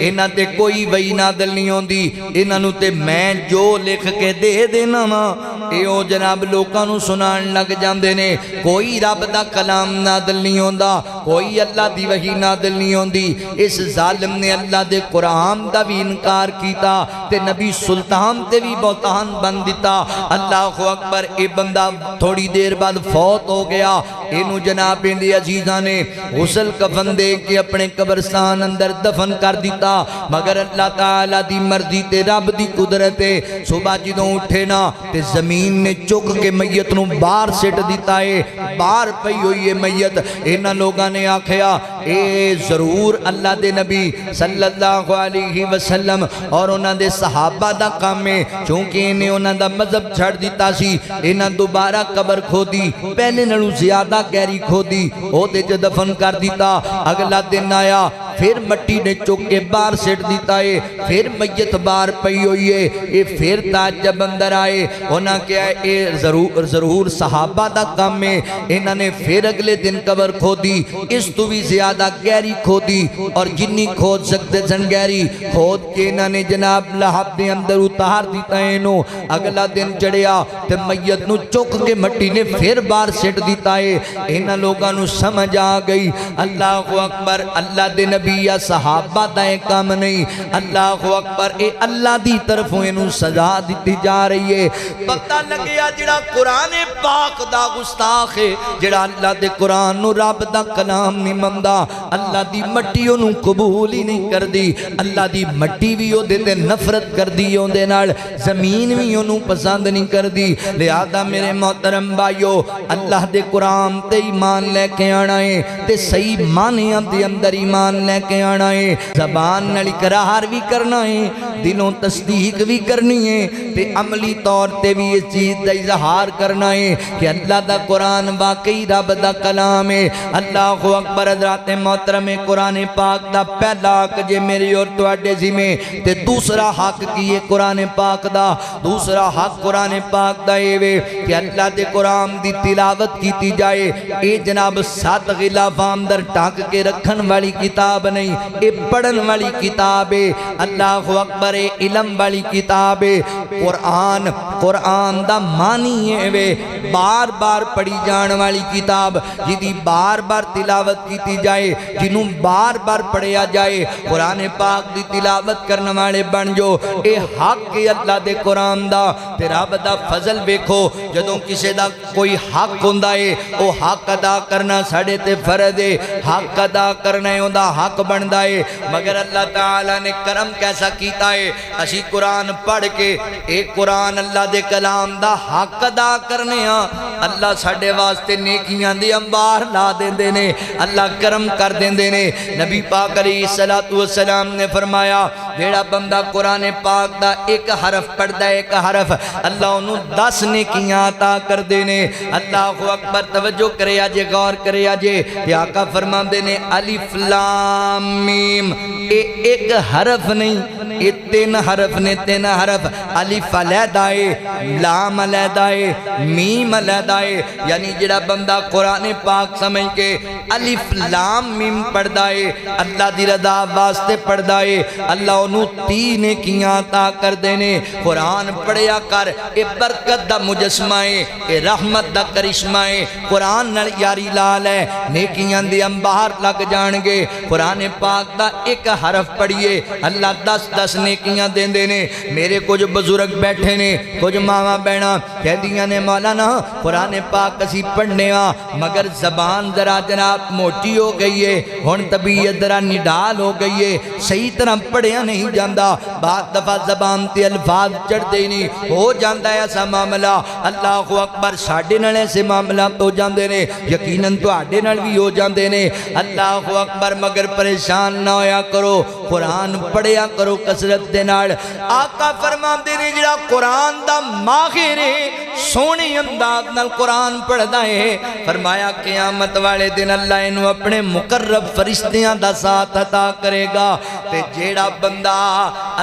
انہاں تے کوئی وحی نازل نہیں ہوندی، انہاں نو تے میں جو لکھ کے دے دینا ماں اے او جناب لوگاں نو سنان لگ جاندے نے، کوئی رب دا کلام نازل نہیں ہوندا، کوئی اللہ دی وحی نازل نہیں ہوندی۔ اس ظالم نے اللہ دے قرآن دا بھی انکار کیتا تے نبی سلطان تے بھی بہتان بن دیتا۔ اللہ اکبر، اے بندہ تھوڑی دیر بعد فوت ہو گیا۔ انہوں جناب اندی عزیزہ نے غسل کفن دے کے اپنے قبرستان اندر دفن کر دیتا، مگر اللہ تعالیٰ دی مرضی تے رب دی قدرت صبح جدوں اٹھے نا تے زمین نے چک کے میت نو باہر سٹ دیتا ہے، باہر پئی ہوئی ہے میت۔ انہاں لوگاں نے آکھیا اے ضرور اللہ دے نبی صلی اللہ علیہ وسلم اور انہاں دے صحابہ دا کام ہے، چونکہ انہیں انہاں دا مذہب چھڑ دیتا سی، انہاں دوبارہ قبر کھو دی، پہلے نلو زیادہ گہری کھو دی، او دے جو دفن کر دیتا۔ اگلا دن آیا، پھر مٹی نے چک کے باہر سٹ دیتا ہے، پھر میت باہر پئی ہوئی ہے، اے پھر تعجب اندر آئے، انہاں کیا ہے اے ضرور صحابہ دا کام ہے۔ انہاں نے پھر اگلے دن قبر کھو دی، اس تو بھی زیادہ گہری کھو دی، اور جنی کھود سکتے سن گہری کھود کے انہاں نے جناب لحب دے اندر اتار دیتا ہے انہوں۔ اگلا دن چڑھیا تے میت نو چک کے مٹی نے پھر باہر سٹ دیتا ہے۔ انہاں لوگاں نو سمجھ آ گئی اللہ اکبر، اللہ دے نبی یا صحابہ دا ایک کام نہیں، اللہ اکبر، اے اللہ دی طرف انہوں سزا دیتی جا رہی ہے۔ پتہ لگیا جڑا قرآن پاک دا گستاخ ہے، جڑا اللہ دے قرآن نو رب دا کلام نہیں مندا، اللہ دی مٹی انہوں قبول ہی نہیں کر دی، اللہ دی مٹی بھی او دے نفرت کر دی، او دے نال زمین بھی انہوں پسند نہیں کر دی۔ لہذا میرے محترم بھائیو، اللہ دے قرآن تے ایمان لے کے آنا ہے تے صحیح معنیاں دے اندر ایمان لے کے آنا ہے، زبان نال اقرار بھی کرنا ہے، دلوں تصدیق بھی کرنی ہے تے عملی طور تے بھی اس چیز دا اظہار کرنا ہے کہ اللہ دا قرآن واقعی رب دا کلام ہے۔ اللہ اکبر۔ حضرات محترم، قرآن پاک دا پہلا حق جے میری اور تواڈے ذمہ تے دوسرا حق کی ہے قرآن پاک دا۔ دوسرا حق قرآن پاک دا اے وے کہ اللہ دے قرآن دی تلاوت کیتی جائے۔ اے جناب 7 غلاف اندر ٹھک کے رکھن والی کتاب نہیں، اے پڑھن والی کتاب ہے۔ اللہ اکبر۔ اے علم والی کتاب ہے۔ قرآن دا معنی ہے وے بار بار پڑھی جان والی کتاب، جدی بار بار تلاوت کیتی جائے، جنوں بار بار پڑھیا جائے۔ قرآن پاک دی تلاوت کرنے والے بن جو، اے حق ہے اللہ دے قرآن دا۔ تے رب دا فضل ویکھو، جدوں کسے دا کوئی حق ہوندا ہے او حق ادا کرنا ساڈے تے فرض ہے، حق ادا کرنا ہے اوندا حق بندا ہے۔ مگر اللہ تعالی نے کرم کیسا کیتا ہے، اسی قرآن پڑھ کے اے قرآن اللہ دے کلام دا حق ادا کرنے ہاں، اللہ ساڈے واسطے نیکیاں دی انبار لا دیندے نے، اللہ کرم کر دیندے نے۔ نبی پاک علیہ السلام نے فرمایا جیڑا بندہ قرآن پاک دا ایک حرف پڑھدا ہے، ایک حرف، اللہ انہوں 10 نیکیاں عطا کر دینے۔ اللہ اکبر۔ توجہ کرے آجے، غور کرے آجے، یہ آقا فرماندے نے الف لام میم، اے ایک حرف نہیں، یہ 3 حرف نے، 3 حرف۔ الف علیحدہ ہے، لام علیحدہ ہے، میم علیحدہ ہے، یعنی جڑا بندہ قرآن پاک سمجھ کے الف لام میم پڑھدا ہے، اللہ دی رضا واسطے پڑھدا ہے، اللہ انہوں 3 نیکیاں عطا کر دینے۔ قرآن پڑھیا کر، اے برکت دا مجسمہ ہے، اے رحمت دا کرشمہ ہے۔ قرآن نال یاری لال ہے، نیکیاں دی انبار لگ جان گے۔ قرآن پاک دا ایک حرف پڑھیے، اللہ 10 نیکیاں دین دینے۔ میرے کچھ بزرگ بیٹھے نے، کچھ ماما بہنا کہہ دیا نے مولانا قرآن پاک اسی پڑھنے ہاں مگر زبان ذرا جناب موٹی ہو گئی ہے، ہن طبیعت ذرا نڈال ہو گئی ہے، صحیح طرح پڑھیا نہیں جاندہ، بعض دفعہ زبان تے الفاظ چڑھ دے نہیں، ہو جاندہ ہے ایسا معاملہ۔ اللہ اکبر۔ ساڈے نال ایسے معاملہ تو جاندے نے، یقیناً تواڈے نال بھی ہو جاندے نے۔ اللہ اکبر۔ مگر پریشان نہ ہویا کرو، قرآن پڑھیا کرو کثرت دے نال۔ آقا فرماندے نے جڑا قرآن دا ماہر ہے، سونے انداز نال قرآن پڑھدا ہے، فرمایا قیامت والے دن اللہ انہوں اپنے مقرب فرشتیاں دا ساتھ عطا کرے گا۔ تے جیڑا بندہ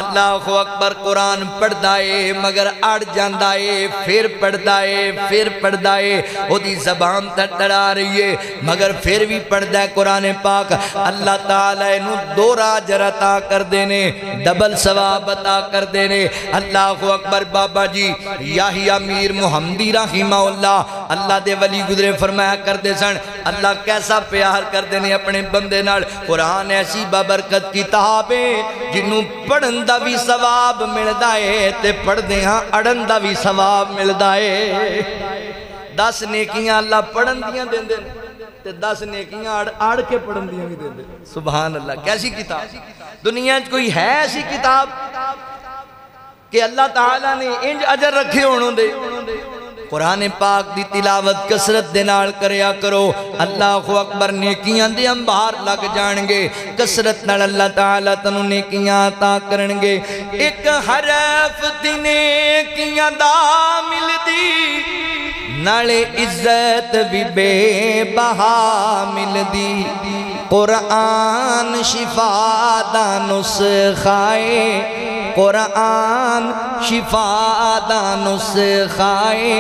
اللہ اکبر قرآن پڑھدا ہے مگر اڑ جاندا ہے، پھر پڑھدا ہے، پھر پڑھدا ہے، او دی زبان تڑا رہی ہے مگر پھر بھی پڑھدا ہے قرآن پاک، اللہ تعالیٰ انہوں 2 اجر عطا کر دینے، ڈبل ثواب عطا کر دینے۔ اللہ اکبر۔ بابا جی یحییٰ میر محمدی رحمہ اللہ، اللہ دے ولی گزرے، فرمایا کر دے سن اللہ کیسا پیار کر دینے اپنے بندے نال۔ قرآن ایسی بابرکت کتاب ہے جنہوں پڑھن دا بھی ثواب ملدا ہے تے پڑھ دے ہاں اڑن دا بھی ثواب ملدا ہے۔ 10 نیکیاں اللہ پڑھن دیاں دیں دیں تے 10 نیکیاں اڑ کے پڑھن دیاں بھی دیں دیں۔ سبحان اللہ۔ کیسی کتاب؟ دنیا کوئی ہے ایسی کتاب کہ اللہ تعالیٰ نے انج اجر رکھے ہونوں دے؟ قرآن پاک دی تلاوت کثرت دے نال کریا کرو، اللہ اکبر، نیکیاں دے انبار لگ جان گے، کثرت نال اللہ تعالیٰ تنوں نیکیاں عطا کرن گے۔ ایک حرف دی نیکیاں دا مل دی، نالے عزت بھی بے بہا مل دی، قرآن شفا دا نسخائے، قرآن شفا دا نسخائے،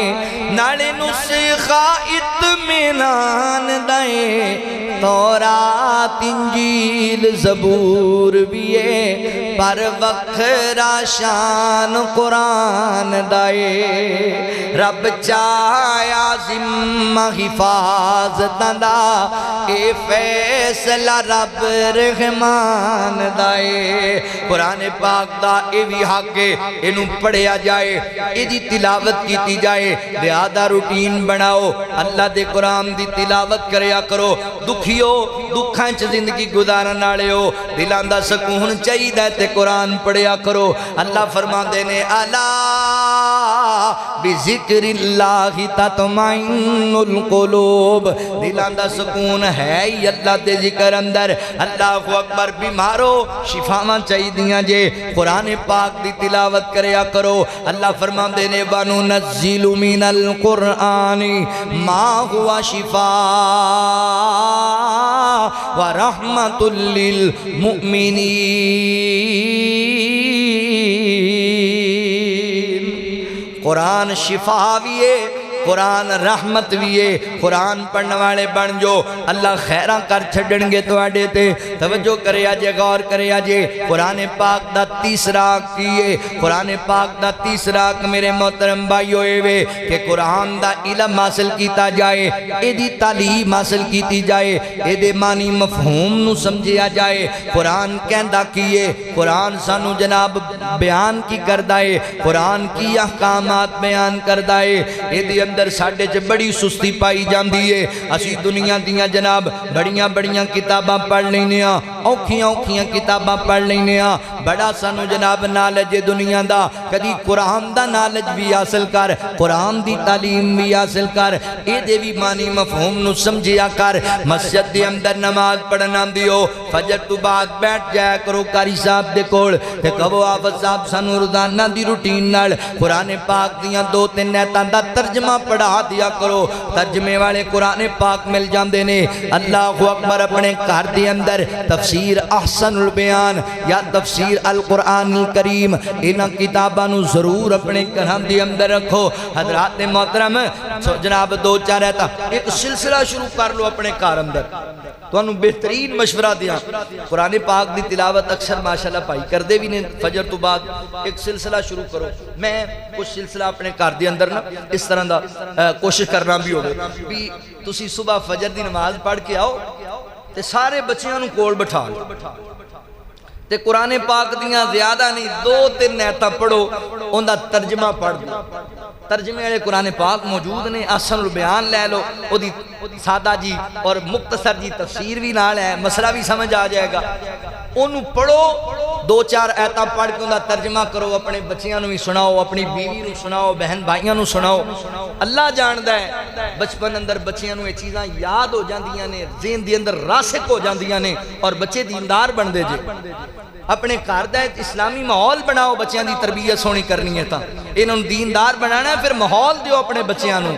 نالے نسخہ اطمینان دائے، تورات انجیل زبور بھی ہے، پر وکھرا شان قرآن دائے، رب چایا ذمہ حفاظت دا، اے فیصلہ رب رحمان دائے۔ قرآن پاک دا اے بھی حق ہے، انہوں پڑھیا جائے، اے دی تلاوت کیتی جائے، لہذا روٹین بناؤ، اللہ دے قرآن دی تلاوت کریا کرو۔ دکھیو دکھانچ زندگی گزارن آلے ہو، دلان دا سکون چاہی دے تے قرآن پڑھیا کرو۔ اللہ فرما دینے الا بذکر اللہ تطمئن القلوب، دلان دا سکون ہے ہی اللہ دے ذکر اندر۔ اللہ اکبر، بیمارو شفاواں چاہی دیاں جے قرآن پاک دی تلاوت کریا کرو۔ اللہ فرما دینے وَنُنَزِّلُ مِنَ الْقُرْآنِ مَا هُوَ شِفَاءٌ وَرَحْمَةٌ لِّلْمُؤْمِنِينَ۔ قرآن شفا بھی ہے، قرآن رحمت بھی ہے۔ قرآن پڑھنے والے بن جو اللہ خیران کر چھڑن گے تو آڈے تے۔ توجہ کرے آجے، غور کرے آجے، قرآن پاک دا تیسرا کیے، قرآن پاک دا تیسرا میرے محترم بھائی ہوئے وے کہ قرآن دا علم حاصل کیتا جائے، اے دی تعلیم حاصل کیتی جائے، اے دے معنی مفہوم نو سمجھیا جائے۔ قرآن کہندہ کیے، قرآن سانو جناب بیان کی کردائے، قرآن کی احکامات بیان کردائے۔ اے دی اندر ساڑھے چے بڑی سستی پائی جاندی ہے۔ اسی دنیا دیاں جناب بڑیاں بڑیاں کتاباں پڑھ لینے ہاں، اوکھیاں اوکھیاں کتاباں پڑھ لینے ہاں، بڑا سانو جناب نالج دنیا دا، کدی قرآن دا نالج بھی حاصل کر، قرآن دی تعلیم بھی حاصل کر، اے دے بھی معنی مفہوم نو سمجھیا کر۔ مسجد دے اندر نماز پڑھنا دیو، فجر تو بعد بیٹھ جایا کرو قاری صاحب دے کول تے کہو حافظ صاحب سانو روزانہ دی روٹین نال قرآن پاک دیاں دو تین نیتاں دا ترجمہ پڑھا دیا کرو۔ ترجمے والے قرآن پاک مل جاندے نے۔ اللہ اکبر، اپنے گھر دے اندر تفسیر احسن البیان یا تفسیر القرآن الکریم انہاں کتاباں نو ضرور اپنے گھراں دے اندر رکھو۔ حضرات محترم جناب دو چار رہتا ایک سلسلہ شروع کر لو اپنے گھر اندر، تو انہوں بہترین مشورہ دیا۔ قرآن پاک دی تلاوت اکثر ماشاءاللہ پائی کر دے بھی نہیں، فجر تو بعد ایک سلسلہ شروع کرو۔ میں کچھ سلسلہ اپنے گھر دے اندر نا اس طرح دا کوشش کرنا بھی ہوگا بھی تسی صبح فجر دی نماز پڑھ کے آؤ تے سارے بچیاں نو کول بٹھا لو تے قرآن پاک دیاں زیادہ نہیں دو تین نیتاں پڑھو، ان دا ترجمہ پڑھ دو۔ ترجمے والے قرآن پاک موجود نے، احسن البیان لے لو، او دی سادہ جی اور مختصر جی تفسیر بھی نال ہے، مسئلہ بھی سمجھ آ جائے گا۔ انہوں پڑھو، دو چار آیتاں پڑھ کے انہوں ترجمہ کرو، اپنے بچیاں نو بھی سناؤ، اپنی بیوی نو سناؤ، بہن بھائیاں نو سناؤ۔ اللہ جاندہ ہے بچپن اندر بچیاں نو یہ چیزاں یاد ہو جاندیاں نے، ذہن دی اندر راسخ ہو جاندیاں نے اور بچے دیندار بن دے جے۔ اپنے گھر دا اسلامی ماحول بناؤ، بچیاں دی تربیت سونی کرنی ہے تا انہوں دیندار بنانا ہے، پھر ماحول دیو اپنے بچیاں نو۔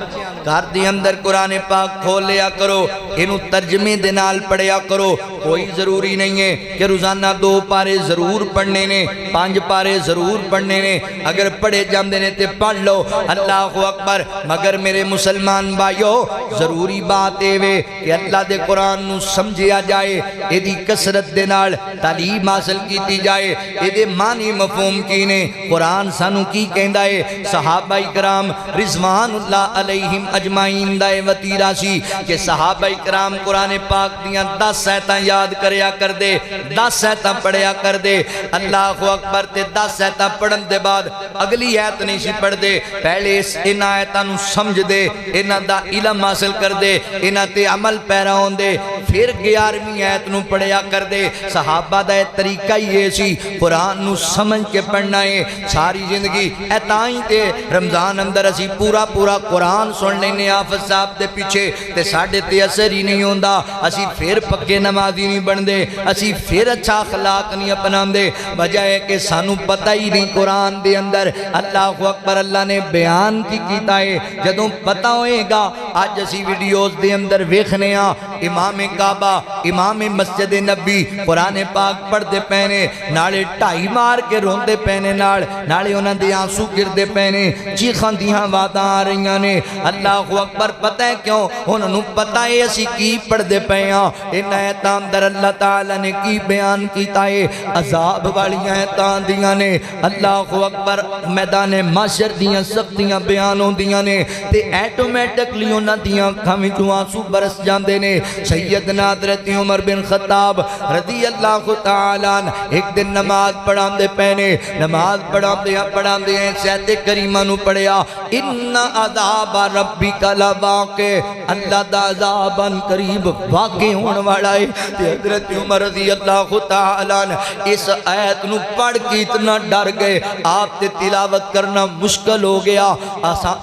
گھر دی اندر قرآن پاک کھول لیا کرو، انہوں ترجمے دے نال پڑھیا کرو۔ کوئی ضروری نہیں ہے کہ روزانہ 2 پارے ضرور پڑھنے نے، 5 پارے ضرور پڑھنے نے، اگر پڑھے جاندے نے تے پڑھ لو۔ اللہ اکبر، مگر میرے مسلمان بھائیو ضروری بات ہے وے کہ اللہ دے قرآن نو سمجھیا جائے، اے دی کثرت دے نال تعلیم حاصل کیتی جائے، اے دے معنی مفہوم کینے۔ قرآن سانو کی کہندا ہے؟ صحابہ کرام رضوان اللہ علیہم اجمعین دا وتیرہ سی کہ صحابہ کرام قرآن پاک دیاں 10 آیتاں یاد کریا کر دے، 10 آیتاں پڑھیا کر دے۔ اللہ اکبر، تے 10 آیتاں پڑھن دے بعد اگلی آیت نہیں سی پڑھ دے، پہلے ان آیتاں نو سمجھ دے، انہاں دا علم حاصل کر دے، انہاں تے عمل پیرا ہون دے، پھر 11ویں آیت نو پڑھیا کر دے۔ صحابہ دا طریقہ یہ سی، قرآن نو سمجھ کے پڑھنا ہے ساری زندگی۔ ایتائیں تے رمضان اندر اسی پورا قرآن سن لینے حافظ صاحب دے پیچھے تے ساڑھے تے اثر ہی نہیں ہوندہ، اسی پھر پکے نمازی نہیں بن دے، اسی پھر اچھا اخلاق نہیں اپنا دے، وجہ ہے کہ سانو پتہ ہی نہیں قرآن دے اندر اللہ اکبر اللہ نے بیان کی کیتا ہے۔ جدوں پتہ ہوئے گا، آج اسی ویڈیوز دے اندر ویکھنے ہاں امام کعبہ، امام مسجد نبی قرآن پاک پڑھ دے پہنے، نالے ٹائی مار کے رون دے پہنے، نالے انہاں دے آنسو گر دے پہنے، چیخاں دیاں وعداں آ رہیاں نے۔ اللہ اکبر، پتہ ہے کیوں؟ انہوں پتہ ہے اسی کی پڑھ دے پہیاں۔ ان آیتاں اندر اللہ تعالیٰ نے کی بیان کیتا ہے؟ عذاب والی آیتاں دیاں نے۔ اللہ اکبر، میدان محشر دیاں سختیاں بیان ہوندیاں نے تے ایٹومیٹکلی انہاں دیاں کھاں وچوں آنسو برس جاندے نے۔ سیدنا حضرت عمر بن خطاب رضی اللہ تعالیٰ عنہ ایک دن نماز پڑھان دے پہنے نماز پڑھان دے سیدِ کریمہ نو پڑھیا ان عذاب ربک لواقع اللہ دا عذاباً قریب واقع ہون والا ہے حضرت عمر رضی اللہ تعالیٰ عنہ اس آیت نو پڑھ کے اتنا ڈر گئے آپ تے تلاوت کرنا مشکل ہو گیا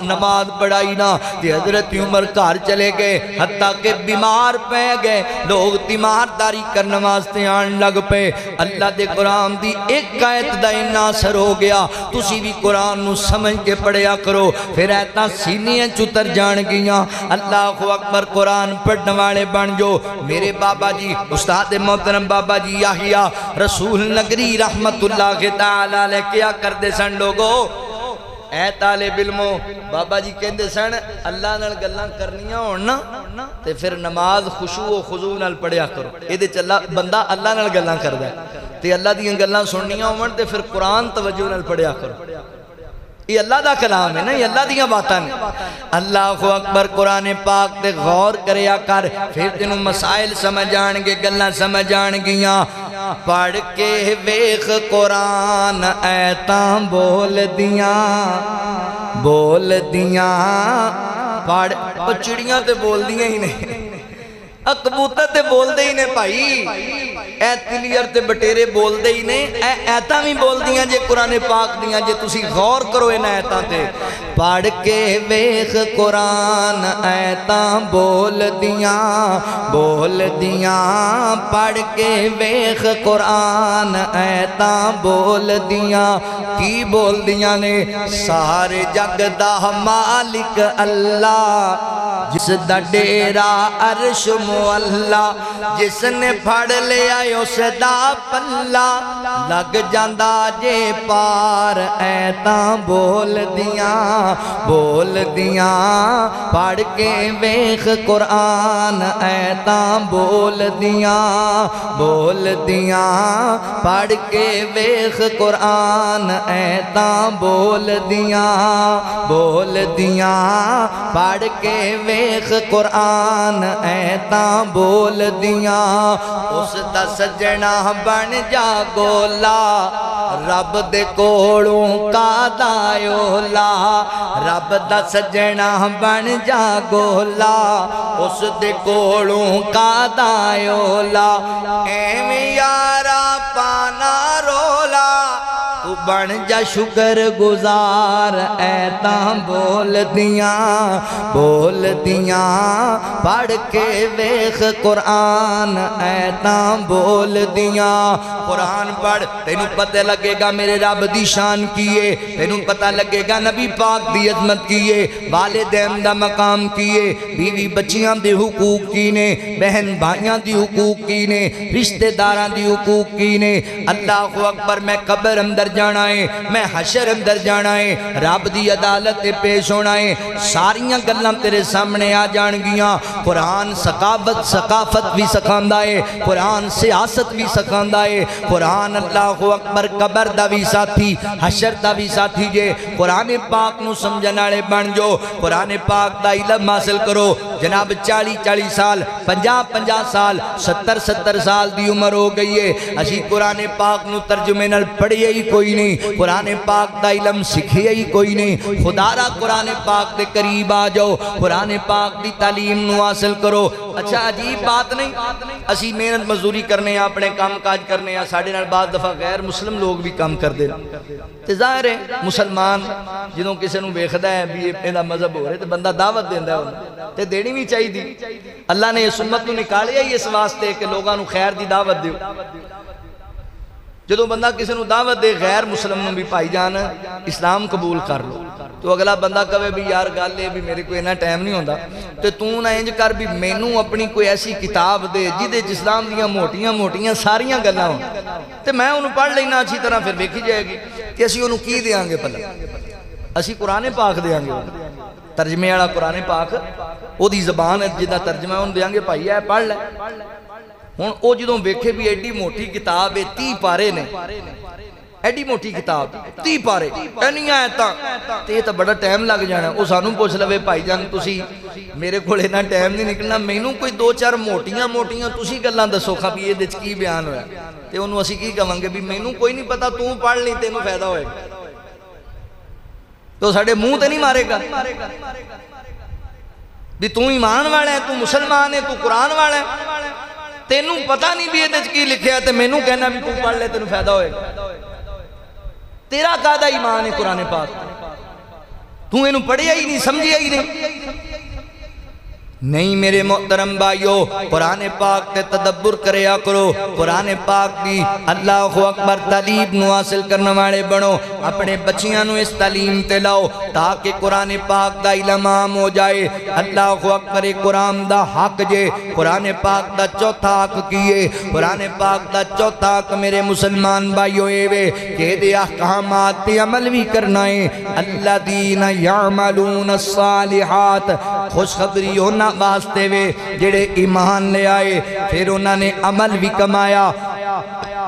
نماز پڑھائی نا حضرت عمر گھر چلے گئے حتیٰ کہ بیمار پہ گئے لوگ تیمارداری کرنے واسطے آن لگ پے اللہ دے قرآن دی ایک آیت دا اتنا اثر ہو گیا تسی بھی قرآن نو سمجھ کے پڑھیا کرو پھر ایتنا سینیاں چتر جان گیاں اللہ اکبر قرآن پڑھنے والے بن جو میرے بابا جی استاد محترم بابا جی یحییٰ رسول نگری رحمت اللہ تعالیٰ لے کیا کر دے سن لوگو اے طالب علمو بابا جی کہندے سن اللہ نال گلاں کرنیاں ہون نا تے پھر نماز خشوع و خضوع نال پڑھیا کرو اے چلا بندہ اللہ نال گلاں کردا ہے تے اللہ دیاں گلاں سننیاں ہون تے پھر قرآن توجہ نال پڑھیا کرو یہ اللہ دا کلام ہے نا یہ اللہ دیاں باتاں نے اللہ اکبر قرآن پاک تے غور کریا کر پھر تینوں مسائل سمجھ آن گے گلاں سمجھ آن گیاں پڑھ کے ویخ قرآن ایتاں بول دیاں پڑھ چڑیاں تے بول دیاں ہی نہیں کبوتر تے بول دے ہی نے بھائی اے تلیر تے بٹیرے بول دے ہی نے ایتاں بھی بول دیاں جے قرآن پاک دیاں جے تسی غور کرو ان ایتاں تے پڑھ کے ویخ قرآن ایتاں بول دیاں پڑھ کے ویخ قرآن ایتاں بول دیاں کی بول دیاں نے سارے جگ دا مالک اللہ جس دا ڈیرا عرش مولا جس نے پھڑ لیا اس دا پلہ لگ جاندہ جے پار ایتاں بول دیاں پڑھ کے ویخ قرآن ایتاں بول دیاں پڑھ کے ویخ قرآن ایتاں بول دیاں پڑھ کے ویخ قرآن ایتاں بول دیاں اس دا سجنہ بن جا گولا رب دے کولوں کا دایولا رب دا سجنہ بن جا گولا اس دے کولوں کا دایولا ایویں یارا پانا رولا تو بن جا شکر گزار ایتاں بول دیاں پڑھ کے ویخ قرآن ایتاں بول دیاں قرآن پڑھ تینوں پتہ لگے گا میرے رب دی شان کیے تینوں پتہ لگے گا نبی پاک دی عظمت کیے والدین دا مقام کیے بیوی بچیاں دی حقوق کینے بہن بھائیاں دی حقوق کینے رشتہ داران دی حقوق کینے اللہ اکبر میں قبر اندر جانا ہے میں حشر اندر جانا ہے رب دی عدالت پیش ہونا ہے ساریاں گلاں تیرے سامنے آ جان گیاں قرآن ثقافت بھی سکھاندا ہے قرآن سیاست بھی سکھاندا ہے قرآن اللہ اکبر قبر دا بھی ساتھی حشر دا بھی ساتھی جے قرآن پاک نو سمجھن والے بن جو قرآن پاک دا علم حاصل کرو جناب 40 سال 50 سال 70 سال دی عمر ہو گئی ہے اسی قرآن پاک نو ترجمے نال پڑھے ہی کوئی نہیں قرآن پاک دا علم سکھے ہی کوئی نہیں خدا را قرآن پاک دے قریب آ جاؤ قرآن پاک دی تعلیم نو حاصل کرو اچھا عجیب بات نہیں اسی محنت مزدوری کرنے ہیں اپنے کام کاج کرنے ہیں ساڑھے نال بعض دفعہ غیر مسلم لوگ بھی کام کر دے تے ظاہر ہے مسلمان جنہوں کسے نو ویکھدا ہے بھی اینا مذہب ہو رہے تے بندہ دعوت دیندا ہے تے دینی بھی چاہیے دی اللہ نے اس امت نو نکالیا ہی اس واسطے کہ لوگاں نو خیر دی دعوت دیو جدو بندہ کسی نو دعوت دے غیر مسلم نو بھی پائی جان اسلام قبول کر لو تو اگلا بندہ کہے بھی یار گل لے بھی میرے کوئی اینا ٹائم نہیں ہوندا تو تو نہ انج کر بھی مینوں اپنی کوئی ایسی کتاب دے جدے اسلام دیاں موٹیاں ساریاں گلاں ہون تے میں انہوں پڑھ لینا اچھی طرح پھر ویکھی جائے گی کہ اسی انہوں کی دیاں گے پہلا اسی قرآن پاک دیاں گے ترجمے والا قرآن پاک او دی زبان جدا ترجمہ انہوں دیاں گے بھائی ہے پڑھ لے ہن او جدوں ویکھے بھی ایڈی موٹی کتاب ہے 30 پارے نے ایڈی موٹی کتاب 30 پارے اینی آیتاں تے تو بڑا ٹائم لگ جانا. وہ سانوں پوچھ لوے بھائی جان تسی میرے کول اتنا ٹائم نہیں نکلنا, مینوں کوئی 2-4 موٹیاں تسی گلاں دسو کھا بھی یہ کی بیان ہویا تے انہوں اسی کی کہاں گے بھی مینوں کوئی نہیں پتا, تو پڑھ لیں تینوں فائدہ ہوئے گا. تو ساڑھے منہ تے نہیں مارے گا بھی تو ایمان والا ہے, تو مسلمان ہے, تو قرآن والا ہے, تینوں پتا نہیں بھی یہ کی لکھیا ہے تے مینوں کہنا بھی تو پڑھ لے تینوں فائدہ ہوئے گا. تیرا قادہ ایمان ہے قرآن پاک, تو انہوں پڑھیا ہی نہیں, سمجھیا ہی نہیں. میرے محترم بھائیو, قرآن پاک تے تدبر کریا کرو. قرآن پاک دی اللہ اکبر تعلیم نو حاصل کرنے والے بنو. اپنے بچیاں نو اس تعلیم تے لاؤ تاکہ قرآن پاک دا علم عام ہو جائے. اللہ اکبر قرآن دا حق جے, قرآن پاک دا چوتھا حق کیے. قرآن پاک دا چوتھا حق میرے مسلمان بھائیو اے وے کہ دے احکامات تے عمل بھی کرنا ہے. الذین یعملون الصالحات, خوشخبری ہونا واسطے وے جڑے ایمان لے آئے پھر انہوں نے عمل بھی کمایا,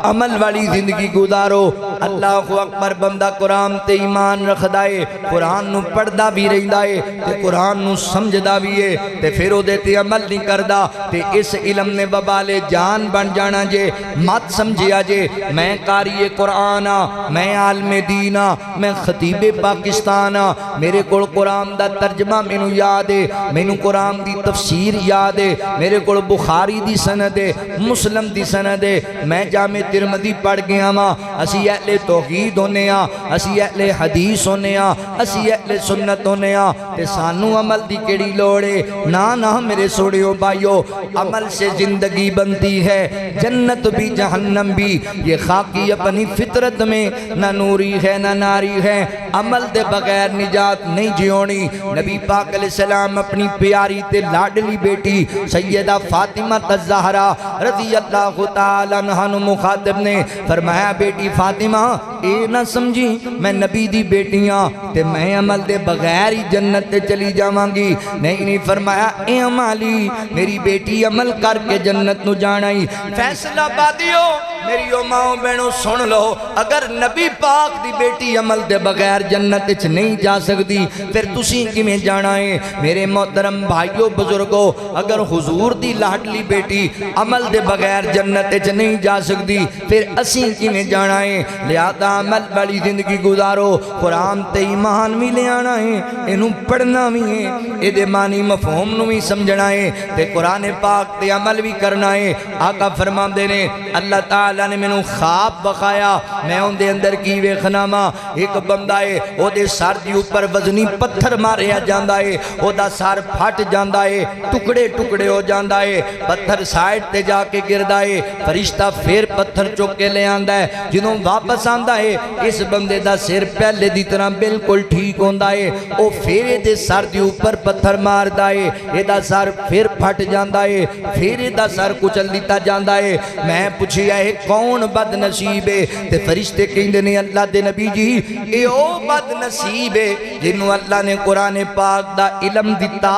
عمل والی زندگی گزارو. اللہ اکبر بندہ قرآن تے ایمان رکھ دائے, قرآن نو پڑھدا بھی رہی دائے تے قرآن نو سمجھدا بھی ہے تے پھر او دیتے عمل نہیں کردہ تے اس علم نے وبال جان بن جانا جے. مت سمجھیا جے میں قاری قرآن میں عالم دین میں خطیب پاکستان میرے کول قرآن دا ترجمہ مینوں یاد ہے, مینوں قرآن دی تفسیر یاد ہے, میرے کول بخاری دی سند ہے, مسلم دی سند ہے, میں جامع ترمذی پڑھ گیا ماں. اسی اہل توحید ہونے ہاں, اسی اہل حدیث ہونے ہاں, اسی اہل سنت ہونے ہاں تے سانو عمل دی کیڑی لوڑے. نا میرے سوڑیوں بھائیو, عمل سے زندگی بنتی ہے, جنت بھی جہنم بھی. یہ خاکی اپنی فطرت میں نہ نوری ہے نہ ناری ہے, عمل دے بغیر نجات نہیں جیونی. نبی پاک علیہ السلام اپنی پیاری تے لاڈلی بیٹی سیدہ فاطمہ الزہرا رضی اللہ تعالیٰ عنہ مخاطب نے فرمایا بیٹی فاطمہ اے نہ سمجھی میں نبی دی بیٹیاں تے میں عمل دے بغیر ہی جنت تے چلی جاوانگی. نہیں فرمایا اے عمالی میری بیٹی عمل کر کے جنت نو جانا ہی. فیصلہ بادیو میری ماں بہنوں سن لو, اگر نبی پاک دی بیٹی عمل دے بغیر جنت اچ نہیں جا سکتی پھر تسی کیویں جانا ہے. میرے محترم بھائیو بزرگو, اگر حضور دی لاڈلی بیٹی عمل دے بغیر جنت اچ نہیں جا سکتی پھر اسی کیویں جانا ہے. لہذا عمل والی زندگی گزارو, قرآن تے ایمان بھی لے آنا ہے, انہوں پڑھنا بھی ہے, اے دے معنی مفہوم نو بھی سمجھنا ہے تے قرآن پاک تے عمل بھی کرنا ہے. آقا فرمان دے نے اللہ تعالیٰ نے میں خواب بخایا, میں ان دے اندر کی ویکھنا ماں ایک بندہ ہے او دے سر دی اوپر وزنی پتھر ماریا جاندہ ہے, او دا سر پھٹ جاندہ ہے, ٹکڑے ٹکڑے ہو جاندہ ہے, پتھر سائٹ تے جا کے گردہ ہے, فرشتہ پھر پتھر چوک کے لے آندہ ہے. جنہوں واپس آندہ ہے اس بندے دا سر پہلے دی طرح بالکل ٹھیک ہوندہ ہے, او پھر دے سر دی اوپر پتھر مار دا ہے, یہ دا سر پھر پھٹ جاندہ ہے, پھر دا سر کچل دیتا جاندہ ہے. میں پوچھیا ہے کون بد نصیب ہے تے فرشتے کہندے نے اللہ دے نبی جی اے او بد نصیب ہے جنہوں اللہ نے قرآن پاک دا علم دیتا,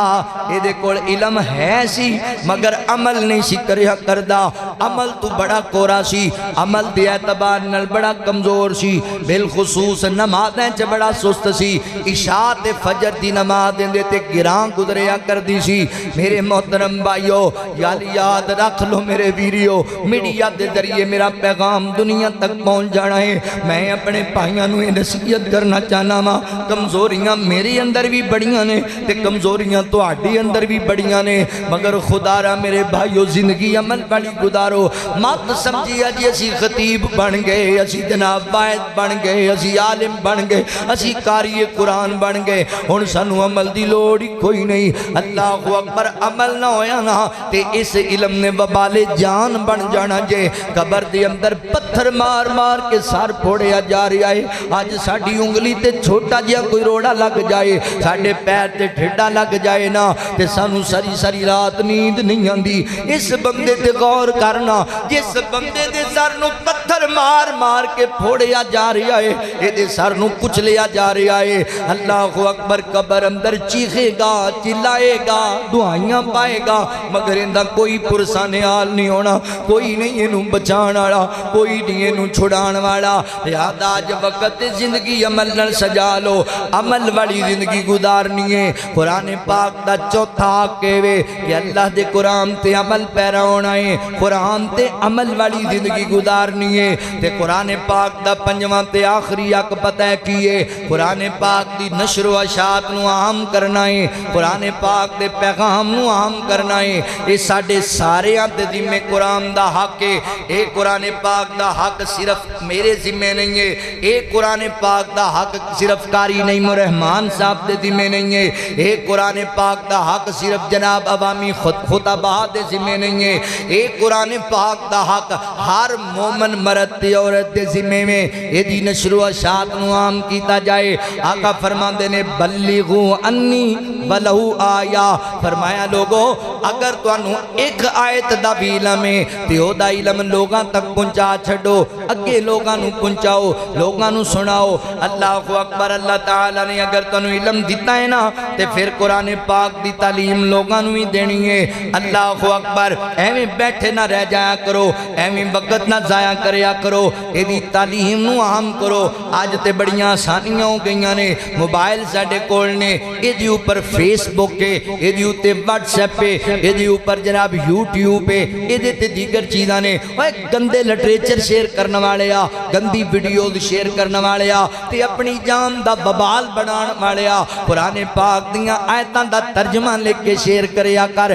اے دے کول علم ہے سی مگر عمل نہیں سی کریا کردہ. عمل تو بڑا کورا سی, عمل دے اعتبار نال بڑا کمزور سی, بالخصوص نمازیں چ بڑا سست سی, عشاء تے فجر دی نماز دے تے گران گزریا کر دی سی. میرے محترم بھائیو یاد رکھ لو میرے ویریو, میڈیا دے ذریعے میرا پیغام دنیا تک پہنچ جانا ہے. میں اپنے بھائیاں نو نصیحت کرنا چاہنا ماں, کمزوریاں میرے اندر بھی بڑیاں نے تے کمزوریاں تہاڈے اندر بھی بڑیاں نے, مگر خدا را میرے بھائیو زندگی عمل والی گزارو. مت سمجھیا جی اسی خطیب بن گئے, اسی جناب واعظ بن گئے, اسی عالم بن گئے, اسی قاری قرآن بن گئے, ہن سانو عمل دی لوڑ ہی کوئی نہیں. اللہ اکبر, عمل نہ ہویا نا تے اس علم نے وبال جان بن جانا جے. قبر دے اندر پتھر مار مار کے سر پھوڑیا جا رہا ہے. آج ساڈی انگلی تے چھوٹا جیا کوئی روڑا لگ جائے, ساڈے پیر تے ٹھڈا لگ جائے نا تے سانو ساری رات نیند نہیں آندی. اس بندے تے غور کرنا جس بندے دے سر نو پتھر پتھر مار مار کے پھوڑیا جا رہا ہے، یہ سر نو کچلیا جا رہا ہے۔ اللہ اکبر، قبر اندر چیخے گا، چلائے گا، دعائیاں پائے گا، مگر اندہ کوئی پرسان حال نہیں ہونا، کوئی نہیں انہوں بچان والا، کوئی نہیں انہوں چھڑان والا۔ لہذا آج وقت زندگی عمل نہ سجا لو، عمل والی زندگی گزارنی ہے۔ قرآن پاک دا چوتھا آکے وے کہ اللہ دے قرآن تے عمل پیرا ہونا ہے، قرآن تے عمل والی زندگی گزارنی ہے۔ تے قرآن پاک دا پنجواں تے آخری حق پتہ ہے کیے، قرآن پاک دی نشر و اشاعت نو عام کرنا ہے، قرآن پاک دے پیغام نو عام کرنا ہے۔ یہ ساڑھے سارے آتے ذمہ قرآن دا حق ہے۔ اے قرآن پاک دا حق صرف میرے ذمہ نہیں ہے، اے قرآن پاک دا حق صرف قاری نعیم الرحمن صاحب دے ذمہ نہیں ہے، اے قرآن پاک دا حق صرف جناب عوامی خطبہ دے ذمہ نہیں ہے، اے قرآن پاک دا حق ہر مومن مرد تے عورت دے ذمہ میں یہ دی نشر و اشاعت نو عام کیتا جائے۔ آقا فرماندے نے بلغو انی ولو آیا، فرمایا لوگو اگر تو انہوں ایک آیت دا بھی علم ہے تو دا علم لوگاں تک پہنچا چھڑو، اگے لوگاں نو پہنچاؤ، لوگاں نو سناؤ۔ اللہ اکبر، اللہ تعالیٰ نے اگر تو انہوں علم دیتا ہے نا تے پھر قرآن پاک دی تعلیم لوگاں نو ہی دینی ہے۔ اللہ اکبر، ایویں بیٹھے نہ رہ جایا کرو، ایویں وقت نہ ضائع کریا کرو، یہ دی تعلیم نو عام کرو۔ آج تے بڑیاں آسانیاں ہو گئیاں نے، موبائل ساڑے کول نے، یہ دی اوپر فیس بک ہے، یہ دی اوپر واٹس ایپ پہ، یہ دی اوپر جناب یوٹیوب پہ، یہ دیتے دیگر چیزاں نے۔ وہ گندے لٹریچر شیئر کرنے والے آ، گندی ویڈیوز شیئر کرنے والے آ، تے اپنی جان دا ببال بنان والے آ۔ قرآن پاک دیاں آیتاں دا ترجمہ لکھ کے شیئر کریا کر،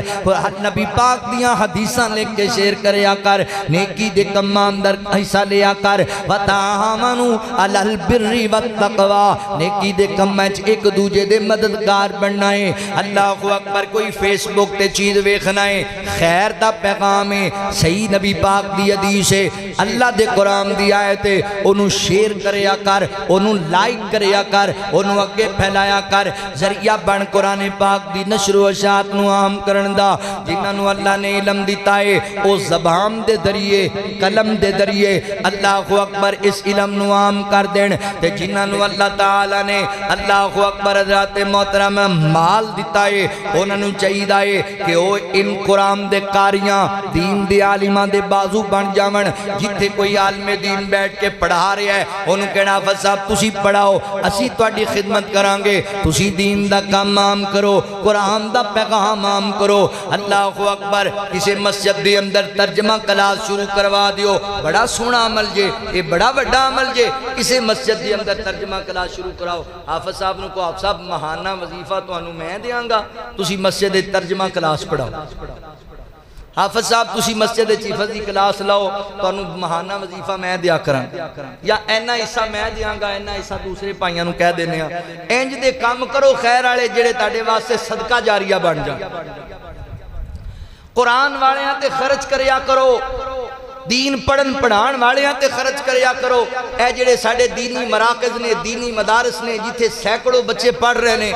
نبی پاک دیاں حدیثاں لکھ کے شیئر کریا کر، نیکی دے کماں اندر حصہ لیا کر۔ وَتَعَاوَنُوا عَلَى الْبِرِّ وَالتَّقْوَىٰ، نیکی دے کماں ایک دوجے دے مددگار بننا ہے۔ اللہ اکبر، کوئی فیس بک تے چیز ویکھنا ہے، خیر دا پیغام ہے، صحیح نبی پاک دی حدیث ہے، اللہ دے قرآن دی آیت ہے، انہوں شیئر کریا کر، انہوں لائک کریا کر، انہوں اگے پھیلایا کر، ذریعہ بن قرآن پاک دی نشر و اشاعت نو عام کرن دا۔ جنہاں اللہ نے علم دیتا ہے او زبان دے ذریعے، قلم دے ذریعے اللہ اکبر اس علم نو عام کر دین۔ تے جنہاں اللہ تعالیٰ نے اللہ اکبر حضرات محترم مال دیتا ہے، انہوں چاہیے کہ وہ ان قرآن دے کاریاں دین دے عالماں دے بازو بن جاون۔ جتھے کوئی عالم دین بیٹھ کے پڑھا رہا ہے، انہوں کہنا حافظ صاحب تسی پڑھاؤ، اسی تواڈی خدمت کران گے، تسی دین دا کام عام کرو، قرآن دا پیغام عام کرو۔ اللہ اکبر، کسی مسجد دے اندر ترجمہ کلاس شروع کروا دیو، بڑا سونا عمل جے، یہ بڑا بڑا عمل جے، کسی مسجد دے اندر ترجمہ کلاس شروع کراؤ۔ حافظ صاحب نو کو حافظ صاحب ماہانہ وظیفہ تانوں میں دیاں گا، تسی مسجد دے ترجمہ کلاس پڑھاؤ۔ حافظ صاحب تسی مسجد حفظ دی کلاس لاؤ، تانوں ماہانہ وظیفہ میں دیا کران، یا اینا حصہ میں دیاں گا، اینا حصہ دوسرے پائیاں نو کہہ دینے ہیں۔ انج دے کام کرو خیر والے جڑے تاڑے واسطے صدقہ جاریہ بن جا۔ قرآن والے ہاں تے خرچ کریا کرو، دین پڑھن پڑھان والے ہاں تے خرچ کریا کرو۔ اے جڑے ساڑے دینی مراکز نے، دینی مدارس نے، جتھے سینکڑوں بچے پڑھ رہے نے،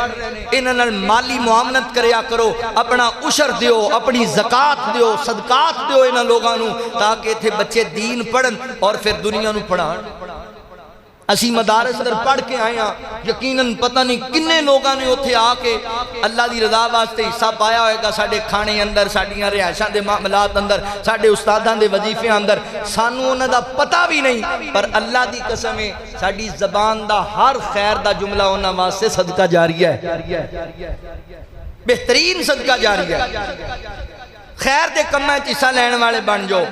انہاں مالی معاونت کریا کرو، اپنا عشر دیو، اپنی زکاة دیو، صدقات دیو انہاں لوگاں نو، تاکہ اتھے بچے دین پڑھن اور پھر دنیا نو پڑھان۔ اسی مدارس اندر پڑھ کے آئے ہیں، یقیناً پتہ نہیں کنے لوگاں نے اتھے آکے اللہ دی رضا واسطے حصہ پایا ہوئے گا، ساڑھے کھانے اندر، ساڑھیاں رہائشاں دے معاملات اندر، ساڑھے استاداں دے وظیفے اندر، سانوں انہاں دا پتہ بھی نہیں، پر اللہ دی قسم ہے ساڑھی زبان دا ہر خیر دا جملہ انہاں واسطے صدقہ جاریہ ہے، بہترین صدقہ جاریہ ہے۔ خیر دے کمیں حصہ لینے والے بن جو،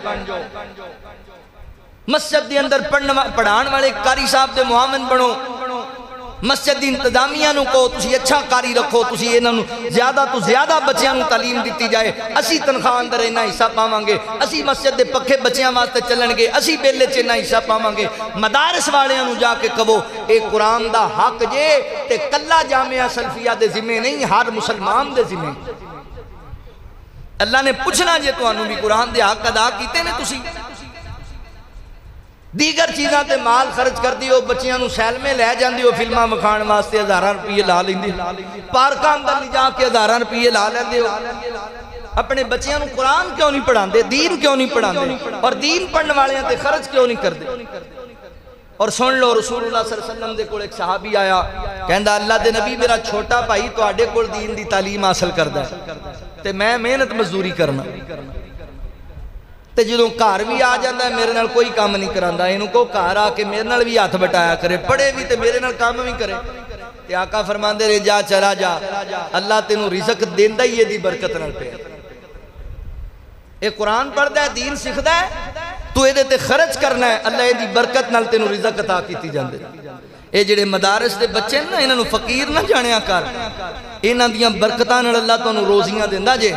مسجد دی اندر پڑھان والے قاری صاحب دے معاون بنو، مسجد دی انتظامیہ نو کو تسی اچھا قاری رکھو، تسی انہاں نو زیادہ تو زیادہ بچیاں نو تعلیم دیتی جائے، اسی تنخواہ اندر انہاں حصہ پاواں گے، اسی مسجد دے پکھے بچیاں واسطے چلن گے، اسی بیلے چ انہاں حصہ پاواں گے۔ مدارس والیاں نو جا کے کہو اے قرآن دا حق جے تے کلا جامعہ سلفیہ دے ذمہ نہیں، ہر مسلمان دے ذمہ۔ اللہ نے پوچھنا جے تانوں بھی قرآن دے حق ادا کیتے نے تسی؟ دیگر چیزاں تے مال خرچ کر دیو، بچیاں نو سیل میں لے جان دیو، فلمہ مکھان واسطے ہزاراں روپیے لا لیں دیو، پارکاں اندر لے جا کے ہزاراں روپیے لا لیں دیو۔ اپنے بچیاں نو قرآن کیوں نہیں پڑھان دے، دین کیوں نہیں پڑھان دے، اور دین پڑھن والے تے خرچ کیوں نہیں کر دے؟ اور سن لو رسول اللہ صلی اللہ علیہ وسلم دے کول ایک صحابی آیا، کہندا اللہ دے نبی میرا چھوٹا بھائی تواڈے کول دین دی تعلیم حاصل کردا ہے تے میں محنت مزدوری کرنا، تے جدوں گھر بھی آ جاندا ہے میرے نال کوئی کام نہیں کراندا، اینوں کو گھر آ کے میرے نال بھی ہاتھ بٹایا کرے، پڑھے بھی تے میرے نال کام بھی کرے۔ تے آقا فرماندے رہے جا چلا جا، اللہ تینوں رزق دیندا ہی دی برکت نال پہ۔ اے قرآن پڑھدا ہے، دین سکھدا ہے، تو اے دے تے خرچ کرنا ہے، اللہ اے دی برکت نال تینوں رزق عطا کیتی جاندے۔ اے جڑے مدارس دے بچے نا انہاں نوں فقیر نہ جانیا کر، انہاں دیاں برکتاں نال اللہ تانوں روزیاں دیندا جے،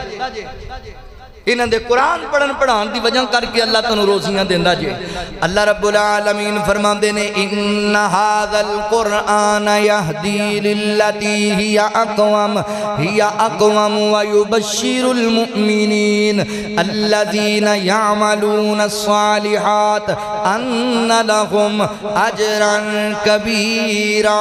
انہاں دے قرآن پڑھن پڑھان دی وجہ کر کے اللہ تانوں روزیاں دیندا جے۔ اللہ رب العالمین فرماندے نے ان ھذا القرآن یہدی للتی ہی اقوم ویبشر المؤمنین الذین یعملون الصالحات ان لهم اجرا کبیرا۔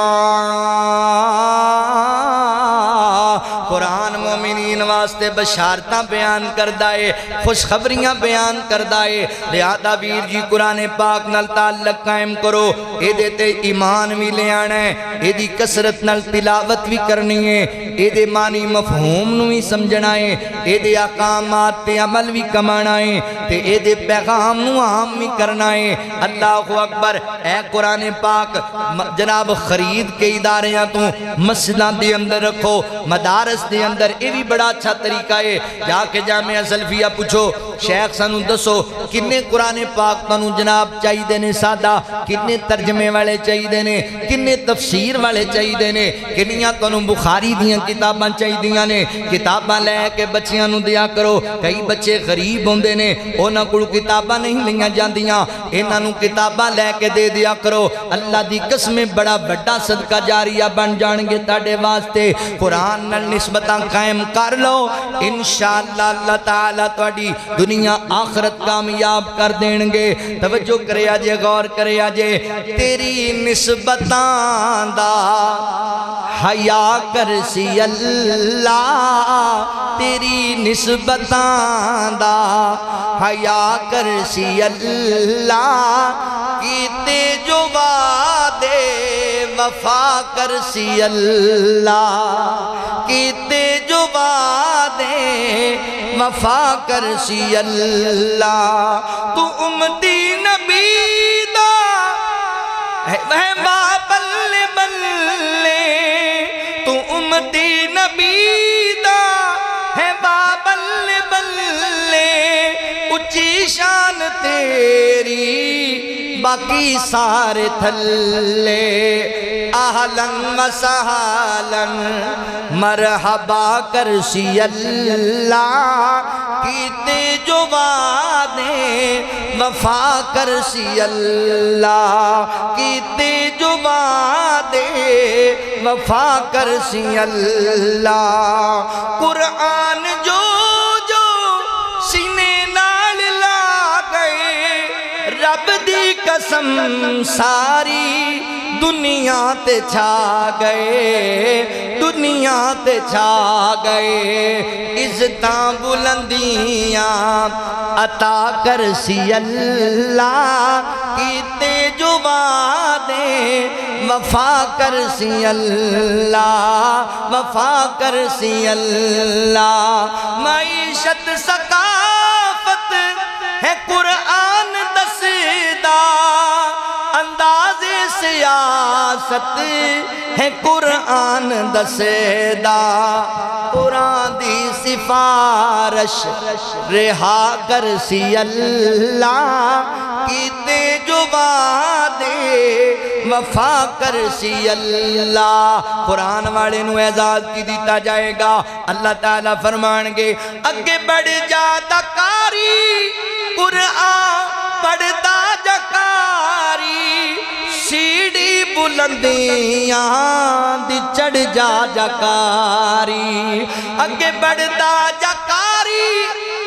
قرآن مومنین واسطے بشارتاں بیان کردہ ہے، خوشخبریاں بیان کردہ ہے، لہذا ویر جی قرآن پاک نال تعلق قائم کرو، اے دیتے ایمان بھی لے آنا ہے، اے دی کثرت نال تلاوت بھی کرنی ہے، اے دے معنی مفہوم نو بھی سمجھنا ہے، اے دے احکامات تے عمل بھی کمانا ہے، تے اے دے پیغام نو عام بھی کرنا ہے۔ اللہ اکبر۔ اے قرآن پاک جناب خرید کے اداریاں تو مسجداں دے اندر رکھو، مدارس دے اندر، یہ بھی بڑا اچھا طریقہ ہے۔ جا کے جامعہ سلفیہ پوچھو شیخ سانو دسو کنے قرآن پاک تانوں جناب چاہی دینے سادہ، کنے ترجمے والے چاہی دینے، کنے تفسیر والے چاہی دینے، کنیاں تانوں بخاری دیاں کتاباں چاہی دیاں نے، کتاباں لے کے بچیاں نو دیا کرو۔ کئی بچے غریب ہوندے نے، انہاں کول کتاباں نہیں لیاں جاندیاں، انہاں نو کتاباں لے کے دے دیا کرو، اللہ دی قسم بڑا بڑا صدقہ جاریہ بن جان گے تاڑے واسطے۔ قرآن نال نسبتاں قائم کر لو، انشاءاللہ اللہ تعالیٰ تواڈی دنیا آخرت کامیاب کر دیں گے۔ توجہ کرے آجے، غور کرے آجے، تیری نسبتاں دا حیا کرسی اللہ، تیری نسبتاں دا حیا کرسی اللہ، کیتے جو وعدے وفا کرسی اللہ، کیتے جو وعدے وفا کرسی اللہ۔ تو امتی نبی دا ہے بابل بلے، تو امتی نبی دا ہے بابل بلے، اچھی شان تیری باقی سارے تھلے، اہلن و سہلن مرحبا کرسی اللہ، کیتے جو وعدے وفا کرسی اللہ، کیتے جو وعدے وفا کرسی اللہ۔ قرآن جو سینے نال لا گئے، رب دی قسم ساری دنیا تے چھا گئے، دنیا تے چھا گئے، عزتاں بلندیاں عطا کرسی اللہ، کیتے جو وعدے وفا کرسی اللہ، وفا کرسی اللہ۔ معیشت ثقافت ہے قرآن دسدا، انداز سیاست ہے قرآن دسدا، قرآن دی سفارش رہا کرسی اللہ، کیتے جو وعدے وفا کرسی اللہ۔ قرآن والے نو اعزاز کی دیتا جائے گا، اللہ تعالیٰ فرمان گے اگے بڑھ جاتا کاری، قرآن پڑھتا جکاری، سیڑھی بلندیاں دی چڑھ جا جکاری، اگے بڑھتا جکاری،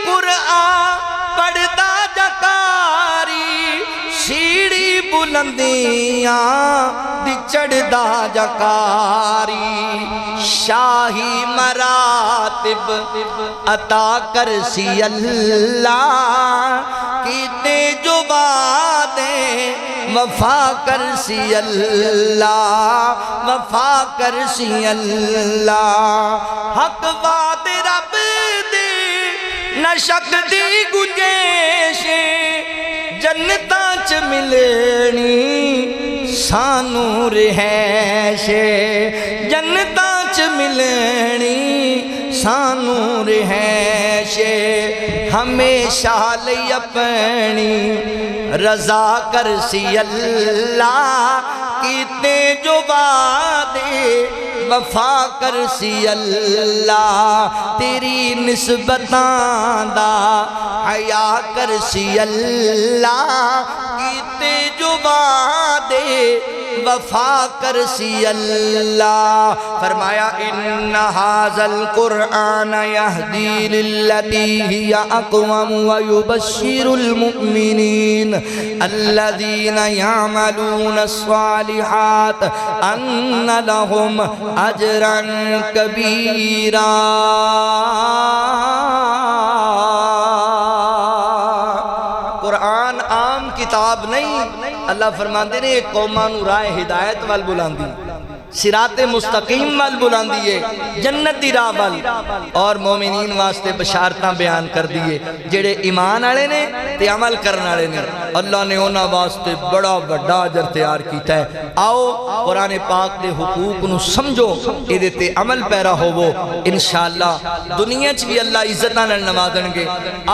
قرآن پڑھتا جکاری، سیڑھی بلندیاں دی چڑھدا جکاری شاہی مراتب عطا کرسی اللہ کیتے جو وعدے وفا کرسی اللہ وفا کرسی اللہ حق وعد رب دی نہ شک دی گنجائش جنتاں چ ملنی سانو رہائش جنتاں چ ملنی سانو رہائش ہمیشہ لئی اپنی رضا کرسی اللہ کیتے جو وعدے وفا کرسی اللہ تیری نسبتاں دا حیا کرسی اللہ کیتے جو وعدے وفا کرسی اللہ فرمایا ان ھذا القرآن یہدی للتی ہی اقوم ویبشر المؤمنین الذین یعملون الصالحات ان لهم اجرا کبیرا قرآن عام کتاب نہیں اللہ فرماندے نے ایک قوماں نو راہ ہدایت وال بلاندی صراط مستقیم وال بلاندی ہے جنت دی راہ وال اور مومنین واسطے بشارتاں بیان کر دیئے جڑے ایمان آلے نے تے عمل کرنا آلے نے اللہ نے انہاں واسطے بڑا بڑا اجر تیار کیتا ہے آؤ قرآن پاک دے حقوق نو سمجھو ایدے تے عمل پیرا ہوو انشاءاللہ دنیا چ بھی اللہ عزتاں نال نوازن گے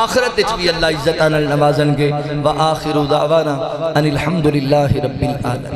آخرت چ بھی اللہ عزتاں نال نوازن گے وآخر دعوانا ان الحمدللہ رب العالمین